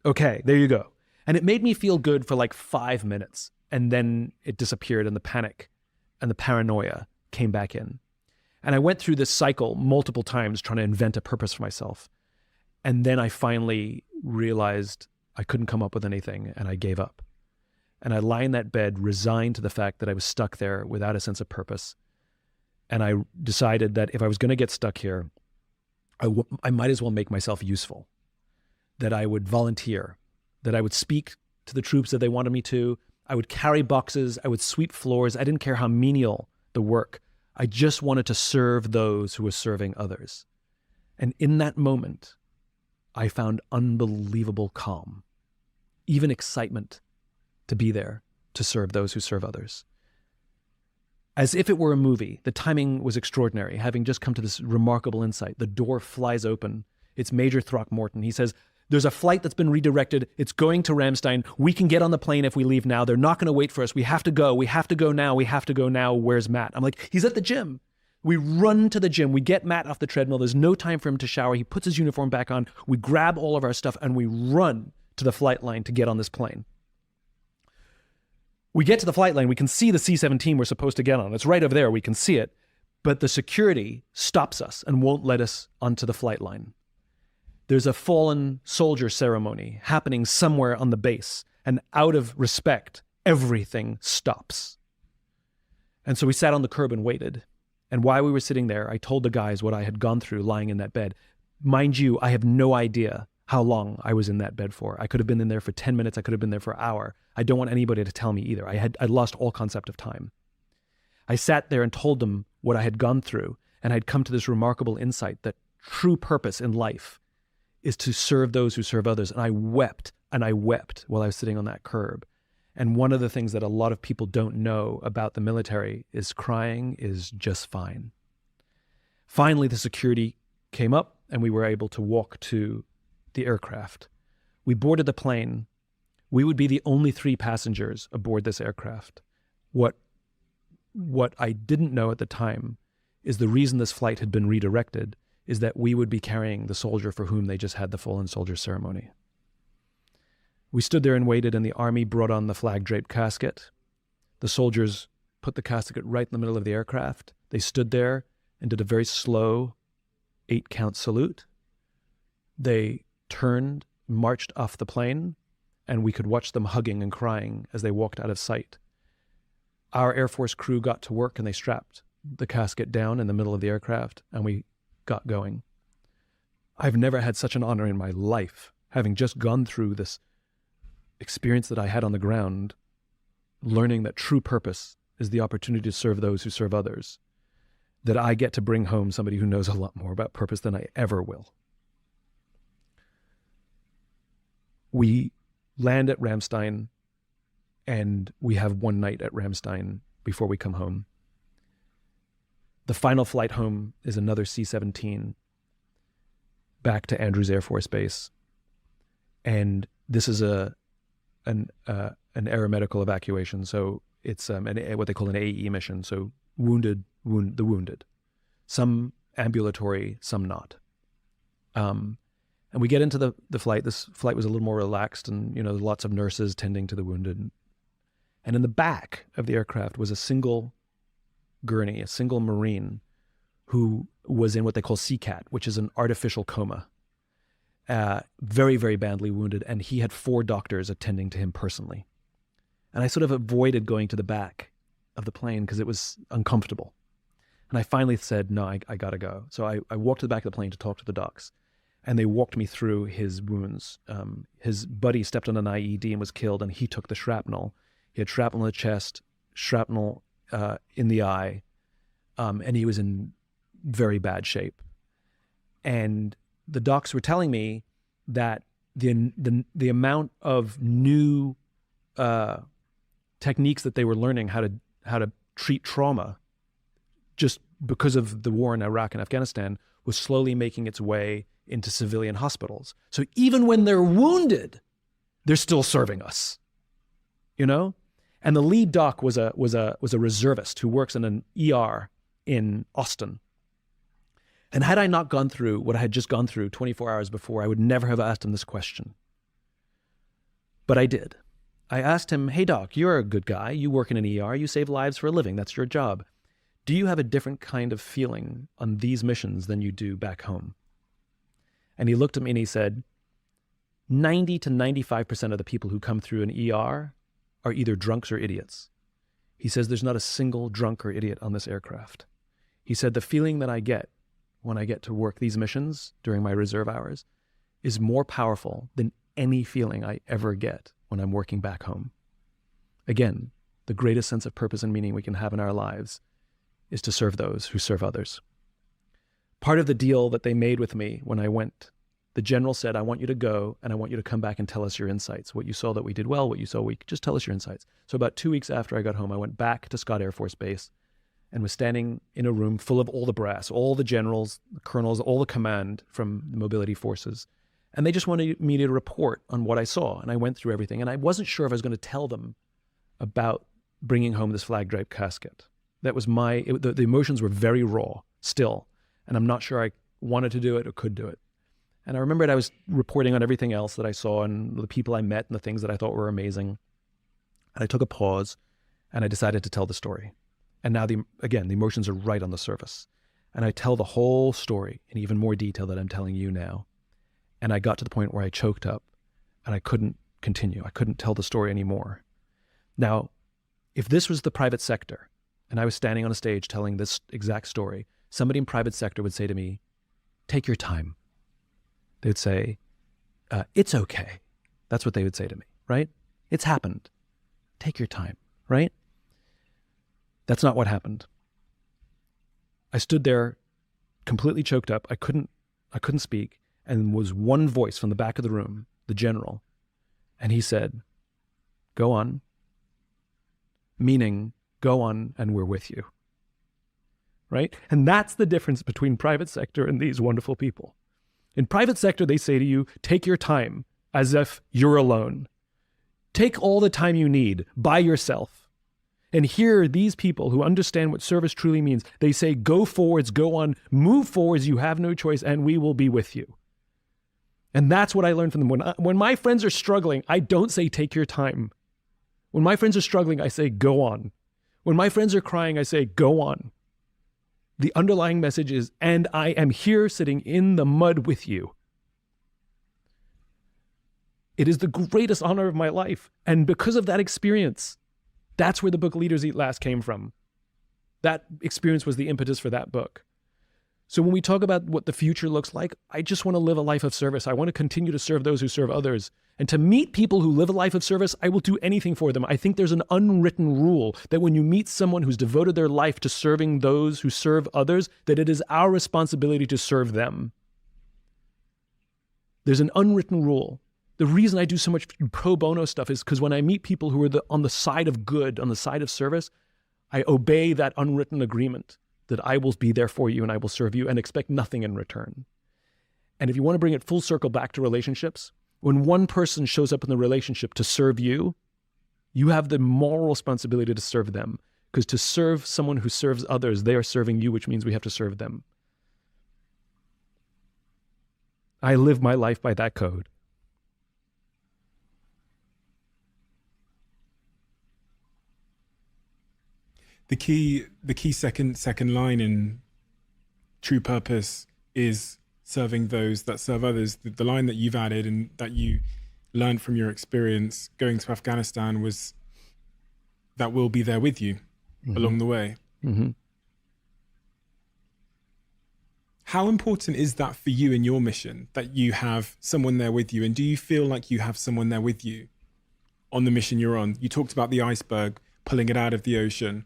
Okay, there you go. And it made me feel good for like 5 minutes. And then it disappeared and the panic and the paranoia came back in. And I went through this cycle multiple times trying to invent a purpose for myself. And then I finally realized I couldn't come up with anything and I gave up. And I lie in that bed resigned to the fact that I was stuck there without a sense of purpose. And I decided that if I was going to get stuck here, I might as well make myself useful, that I would volunteer, that I would speak to the troops that they wanted me to. I would carry boxes. I would sweep floors. I didn't care how menial the work. I just wanted to serve those who were serving others. And in that moment, I found unbelievable calm, even excitement to be there to serve those who serve others. As if it were a movie, the timing was extraordinary. Having just come to this remarkable insight, the door flies open. It's Major Throckmorton. He says, there's a flight that's been redirected. It's going to Ramstein. We can get on the plane if we leave now. They're not going to wait for us. We have to go. We have to go now. We have to go now. Where's Matt? I'm like, he's at the gym. We run to the gym. We get Matt off the treadmill. There's no time for him to shower. He puts his uniform back on. We grab all of our stuff and we run to the flight line to get on this plane. We get to the flight line. We can see the C-17 we're supposed to get on. It's right over there. We can see it. But the security stops us and won't let us onto the flight line. There's a fallen soldier ceremony happening somewhere on the base. And out of respect, everything stops. And so we sat on the curb and waited. And while we were sitting there, I told the guys what I had gone through lying in that bed. Mind you, I have no idea how long I was in that bed for. I could have been in there for 10 minutes. I could have been there for an hour. I don't want anybody to tell me either. I lost all concept of time. I sat there and told them what I had gone through. And I'd come to this remarkable insight that true purpose in life is to serve those who serve others. And I wept while I was sitting on that curb. And one of the things that a lot of people don't know about the military is crying is just fine. Finally, the security came up and we were able to walk to the aircraft. We boarded the plane. We would be the only 3 passengers aboard this aircraft. What I didn't know at the time is the reason this flight had been redirected is that we would be carrying the soldier for whom they just had the fallen soldier ceremony. We stood there and waited, and the Army brought on the flag-draped casket. The soldiers put the casket right in the middle of the aircraft. They stood there and did a very slow 8-count salute. They turned, marched off the plane, and we could watch them hugging and crying as they walked out of sight. Our Air Force crew got to work and they strapped the casket down in the middle of the aircraft, and we got going. I've never had such an honor in my life, having just gone through this experience that I had on the ground, learning that true purpose is the opportunity to serve those who serve others, that I get to bring home somebody who knows a lot more about purpose than I ever will. We land at Ramstein, and we have one night at Ramstein before we come home. The final flight home is another C-17 back to Andrews Air Force Base. And this is an aeromedical evacuation. So it's what they call an AE mission. So the wounded, some ambulatory, some not. And we get into the flight. This flight was a little more relaxed, and lots of nurses tending to the wounded. And in the back of the aircraft was a single gurney, a single Marine who was in what they call CCAT, which is an artificial coma. Very, very badly wounded, and he had 4 doctors attending to him personally. And I sort of avoided going to the back of the plane because it was uncomfortable. And I finally said, no, I gotta go. So I walked to the back of the plane to talk to the docs, and they walked me through his wounds. His buddy stepped on an IED and was killed, and he took the shrapnel. He had shrapnel in the chest, shrapnel in the eye, and he was in very bad shape. And the docs were telling me that the amount of new techniques that they were learning how to treat trauma, just because of the war in Iraq and Afghanistan, was slowly making its way into civilian hospitals. So even when they're wounded, they're still serving us. And the lead doc was a reservist who works in an ER in Austin. And had I not gone through what I had just gone through 24 hours before, I would never have asked him this question. But I did. I asked him, hey doc, you're a good guy. You work in an ER. You save lives for a living. That's your job. Do you have a different kind of feeling on these missions than you do back home? And he looked at me and he said, 90 to 95% of the people who come through an ER are either drunks or idiots. He says there's not a single drunk or idiot on this aircraft. He said the feeling that I get when I get to work these missions during my reserve hours is more powerful than any feeling I ever get when I'm working back home. Again, the greatest sense of purpose and meaning we can have in our lives is to serve those who serve others. Part of the deal that they made with me when I went, the general said, I want you to go and I want you to come back and tell us your insights. What you saw that we did well, what you saw just tell us your insights. So about 2 weeks after I got home, I went back to Scott Air Force Base and was standing in a room full of all the brass, all the generals, the colonels, all the command from the mobility forces. And they just wanted me to report on what I saw. And I went through everything. And I wasn't sure if I was going to tell them about bringing home this flag-draped casket. That was the emotions were very raw still. And I'm not sure I wanted to do it or could do it. And I remembered I was reporting on everything else that I saw and the people I met and the things that I thought were amazing. And I took a pause and I decided to tell the story. And now, the emotions are right on the surface. And I tell the whole story in even more detail than I'm telling you now. And I got to the point where I choked up and I couldn't continue. I couldn't tell the story anymore. Now, if this was the private sector and I was standing on a stage telling this exact story, somebody in private sector would say to me, take your time. They would say, it's okay. That's what they would say to me, right? It's happened. Take your time, right? That's not what happened. I stood there completely choked up. I couldn't speak. And was one voice from the back of the room, the general. And he said, "Go on," meaning go on and we're with you. Right? And that's the difference between private sector and these wonderful people. In private sector, they say to you, take your time as if you're alone. Take all the time you need by yourself. And here, these people who understand what service truly means, they say, go forwards, go on, move forwards, you have no choice, and we will be with you. And that's what I learned from them. When my friends are struggling, I don't say, take your time. When my friends are struggling, I say, go on. When my friends are crying, I say, go on. The underlying message is, and I am here sitting in the mud with you. It is the greatest honor of my life. And because of that experience, that's where the book Leaders Eat Last came from. That experience was the impetus for that book. So when we talk about what the future looks like, I just want to live a life of service. I want to continue to serve those who serve others. And to meet people who live a life of service, I will do anything for them. I think there's an unwritten rule that when you meet someone who's devoted their life to serving those who serve others, that it is our responsibility to serve them. There's an unwritten rule. The reason I do so much pro bono stuff is because when I meet people who are on the side of good, on the side of service, I obey that unwritten agreement that I will be there for you and I will serve you and expect nothing in return. And if you want to bring it full circle back to relationships, when one person shows up in the relationship to serve you, you have the moral responsibility to serve them. Because to serve someone who serves others, they are serving you, which means we have to serve them. I live my life by that code. The key second line in true purpose is serving those that serve others. The line that you've added and that you learned from your experience going to Afghanistan was that we'll be there with you along the way. Mm-hmm. How important is that for you in your mission, that you have someone there with you? And do you feel like you have someone there with you on the mission you're on? You talked about the iceberg, pulling it out of the ocean.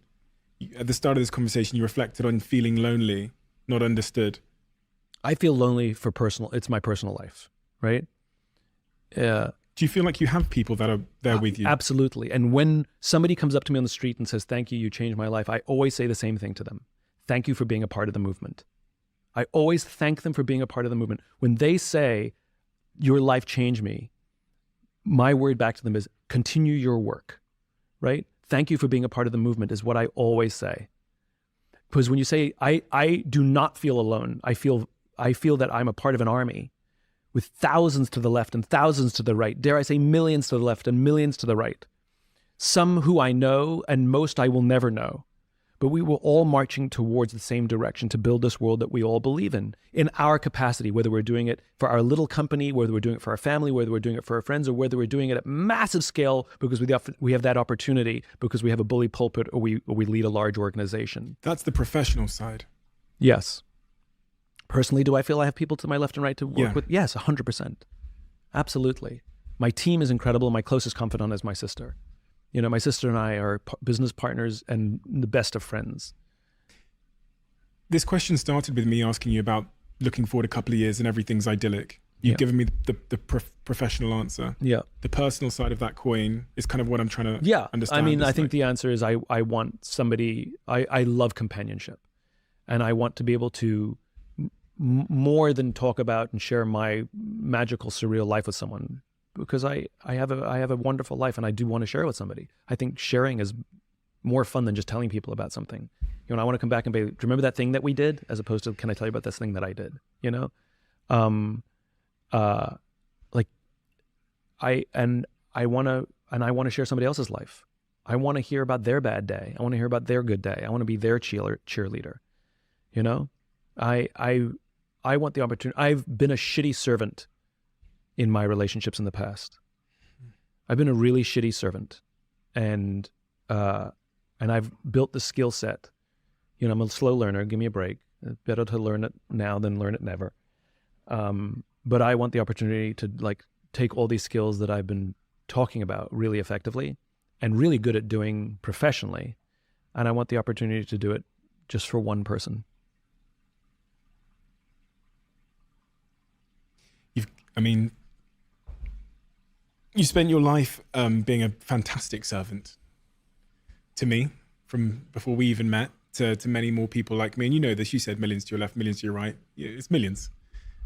At the start of this conversation, you reflected on feeling lonely, not understood. I feel lonely it's my personal life, right? Do you feel like you have people that are there with you? Absolutely. And when somebody comes up to me on the street and says, thank you, you changed my life, I always say the same thing to them. Thank you for being a part of the movement. I always thank them for being a part of the movement. When they say, your life changed me, my word back to them is, continue your work, right? Thank you for being a part of the movement is what I always say. Because when you say, I do not feel alone, I feel that I'm a part of an army with thousands to the left and thousands to the right. Dare I say millions to the left and millions to the right. Some who I know and most I will never know. But we were all marching towards the same direction to build this world that we all believe in our capacity, whether we're doing it for our little company, whether we're doing it for our family, whether we're doing it for our friends, or whether we're doing it at massive scale because we have that opportunity, because we have a bully pulpit or we lead a large organization. That's the professional side. Yes. Personally, do I feel I have people to my left and right to work with? Yes, 100%. Absolutely. My team is incredible. My closest confidant is my sister. You know, my sister and I are business partners and the best of friends. This question started with me asking you about looking forward a couple of years and everything's idyllic. You've given me the professional answer. Yeah. The personal side of that coin is kind of what I'm trying to understand. I mean, I think the answer is I want somebody, I love companionship. And I want to be able to more than talk about and share my magical, surreal life with someone. Because I have a wonderful life and I do want to share it with somebody. I think sharing is more fun than just telling people about something. You know, I want to come back and be, do you remember that thing that we did? As opposed to, can I tell you about this thing that I did? You know? I want to share somebody else's life. I want to hear about their bad day. I want to hear about their good day. I want to be their cheerleader. You know? I want the opportunity. I've been a shitty servant in my relationships in the past. I've been a really shitty servant, and I've built the skill set. You know, I'm a slow learner. Give me a break. It's better to learn it now than learn it never. But I want the opportunity to take all these skills that I've been talking about really effectively and really good at doing professionally, and I want the opportunity to do it just for one person. I mean, you spent your life being a fantastic servant to me from before we even met to many more people like me. And you know this, you said millions to your left, millions to your right. Yeah, it's millions.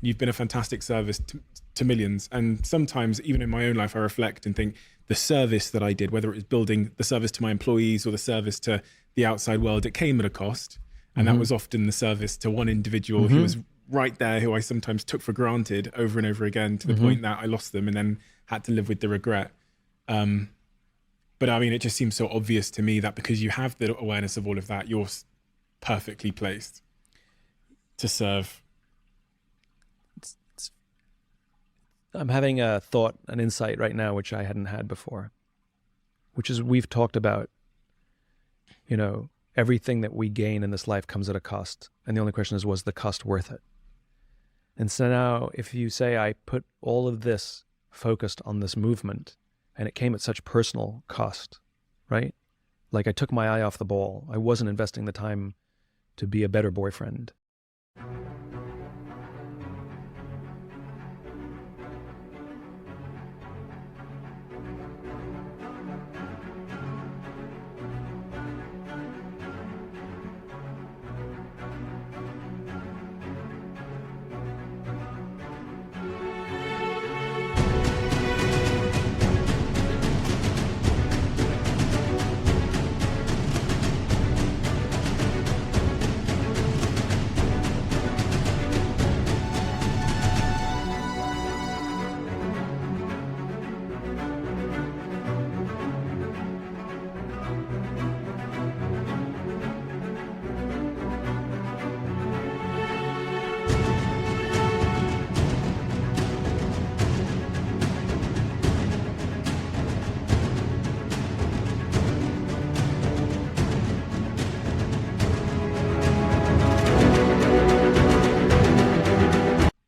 You've been a fantastic service to millions. And sometimes even in my own life, I reflect and think the service that I did, whether it was building the service to my employees or the service to the outside world, it came at a cost. And that was often the service to one individual who was right there, who I sometimes took for granted over and over again to the point that I lost them and then had to live with the regret. But I mean, it just seems so obvious to me that because you have the awareness of all of that, you're perfectly placed to serve. I'm having a thought, an insight right now, which I hadn't had before, which is we've talked about, you know, everything that we gain in this life comes at a cost. And the only question is, was the cost worth it? And so now if you say I put all of this focused on this movement and it came at such personal cost, right? Like I took my eye off the ball. I wasn't investing the time to be a better boyfriend.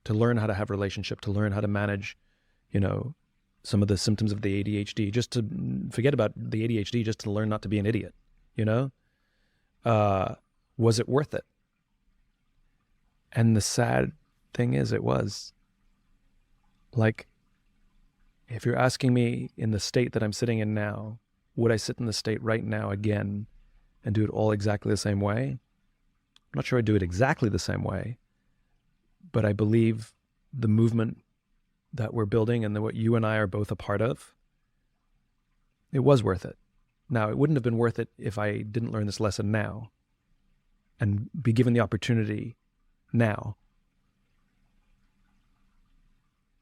To learn how to have relationship, to learn how to manage, you know, some of the symptoms of the ADHD, just to forget about the ADHD, just to learn not to be an idiot, you know? Was it worth it? And the sad thing is it was. Like, if you're asking me in the state that I'm sitting in now, would I sit in the state right now again and do it all exactly the same way? I'm not sure I'd do it exactly the same way. But I believe the movement that we're building and what you and I are both a part of, it was worth it. Now, it wouldn't have been worth it if I didn't learn this lesson now and be given the opportunity now.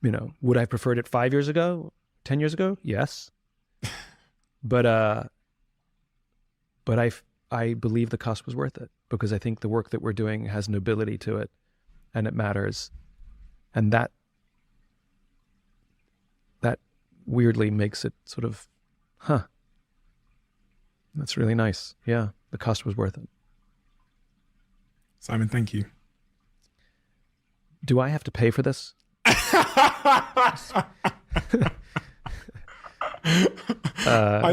You know, would I have preferred it 5 years ago, 10 years ago? Yes. But I believe the cost was worth it because I think the work that we're doing has nobility to it. And it matters. And that weirdly makes it sort of, that's really nice. Yeah, the cost was worth it. Simon, thank you. Do I have to pay for this? I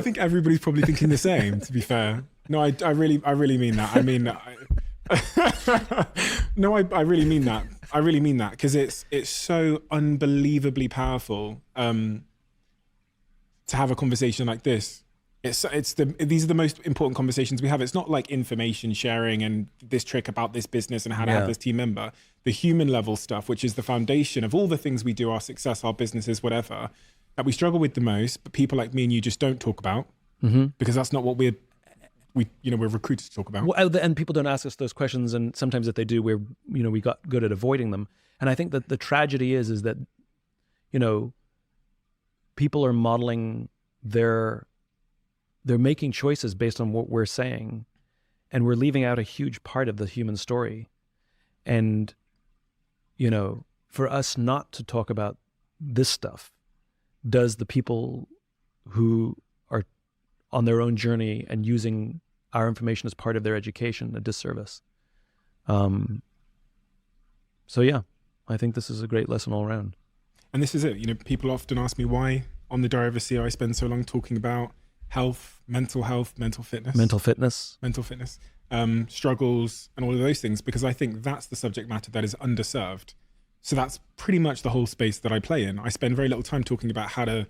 think everybody's probably thinking the same, to be fair. No, I really mean that. I mean, no, I really mean that. I really mean that because it's so unbelievably powerful to have a conversation like this. These are the most important conversations we have. It's not like information sharing and this trick about this business and how to have this team member. The human level stuff, which is the foundation of all the things we do, our success, our businesses, whatever, that we struggle with the most, but people like me and you just don't talk about because that's not what we're recruited to talk about. Well, and people don't ask us those questions, and sometimes if they do, we got good at avoiding them. And I think that the tragedy is that, you know, people are modeling they're making choices based on what we're saying, and we're leaving out a huge part of the human story. And, you know, for us not to talk about this stuff does the people who are on their own journey and using our information as part of their education a disservice. So yeah, I think this is a great lesson all around. And this is it. You know, people often ask me why on the Diary of a CEO I spend so long talking about health, mental fitness, struggles, and all of those things, because I think that's the subject matter that is underserved. So that's pretty much the whole space that I play in. I spend very little time talking about how to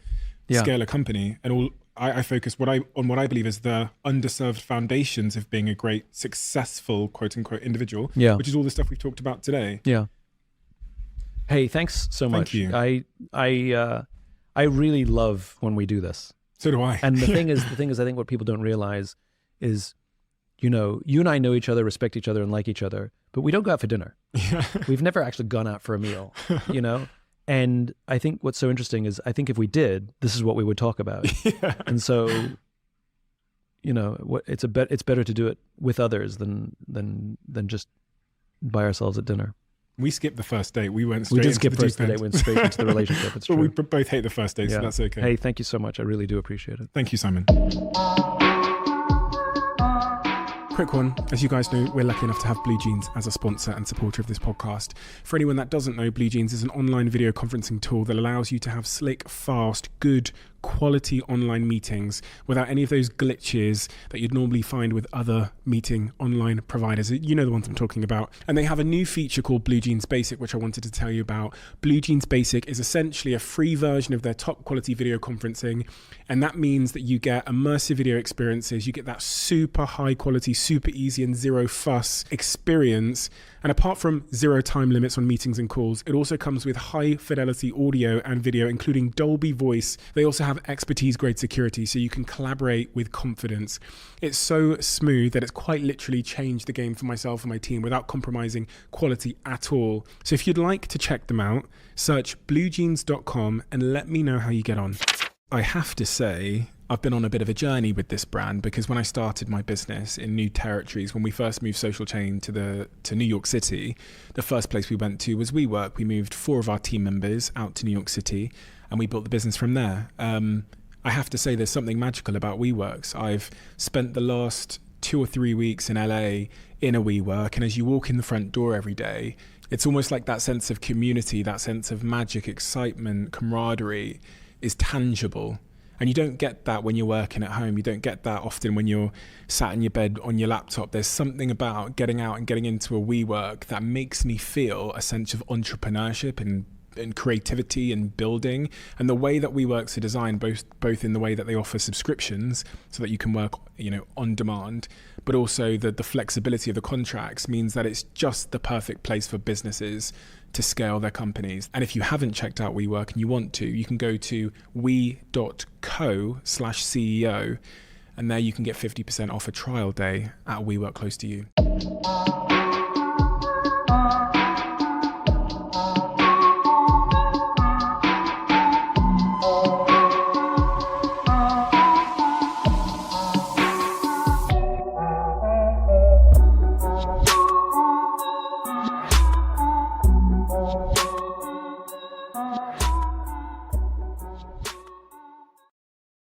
scale a company, and I focus on what I believe is the underserved foundations of being a great, successful, quote unquote, individual, which is all the stuff we've talked about today. Yeah. Hey, thanks so much. Thank you. I really love when we do this. So do I. And the thing is, I think what people don't realize is, you and I know each other, respect each other, and like each other, but we don't go out for dinner. Yeah. We've never actually gone out for a meal, And I think what's so interesting is I think if we did, this is what we would talk about. Yeah. And so, it's better to do it with others than just by ourselves at dinner. We skipped the first date. We went straight We did into skip the first deep date, end. went straight into the relationship. It's But true. we both hate the first date, so that's okay. Hey, thank you so much. I really do appreciate it. Thank you, Simon. Quick one. As you guys know, we're lucky enough to have Blue Jeans as a sponsor and supporter of this podcast. For anyone that doesn't know, Blue Jeans is an online video conferencing tool that allows you to have slick, fast, good, quality online meetings without any of those glitches that you'd normally find with other meeting online providers. You know the ones I'm talking about. And they have a new feature called Blue Jeans Basic, which I wanted to tell you about. Blue Jeans Basic is essentially a free version of their top quality video conferencing. And that means that you get immersive video experiences. You get that super high quality, super easy and zero fuss experience. And apart from zero time limits on meetings and calls, it also comes with high fidelity audio and video, including Dolby Voice. They also have expertise grade security, so you can collaborate with confidence. It's so smooth that it's quite literally changed the game for myself and my team without compromising quality at all. So if you'd like to check them out, search bluejeans.com and let me know how you get on. I have to say, I've been on a bit of a journey with this brand because when I started my business in new territories, when we first moved Social Chain to New York City, the first place we went to was WeWork. We moved 4 of our team members out to New York City and we built the business from there. I have to say there's something magical about WeWorks. I've spent the last 2 or 3 weeks in LA in a WeWork, and as you walk in the front door every day, it's almost like that sense of community, that sense of magic, excitement, camaraderie is tangible. And you don't get that when you're working at home. You don't get that often when you're sat in your bed on your laptop. There's something about getting out and getting into a WeWork that makes me feel a sense of entrepreneurship and creativity and building. And the way that WeWorks are designed, both in the way that they offer subscriptions so that you can work on demand, but also the flexibility of the contracts means that it's just the perfect place for businesses to scale their companies. And if you haven't checked out WeWork and you want to, you can go to we.co/CEO, and there you can get 50% off a trial day at a WeWork close to you.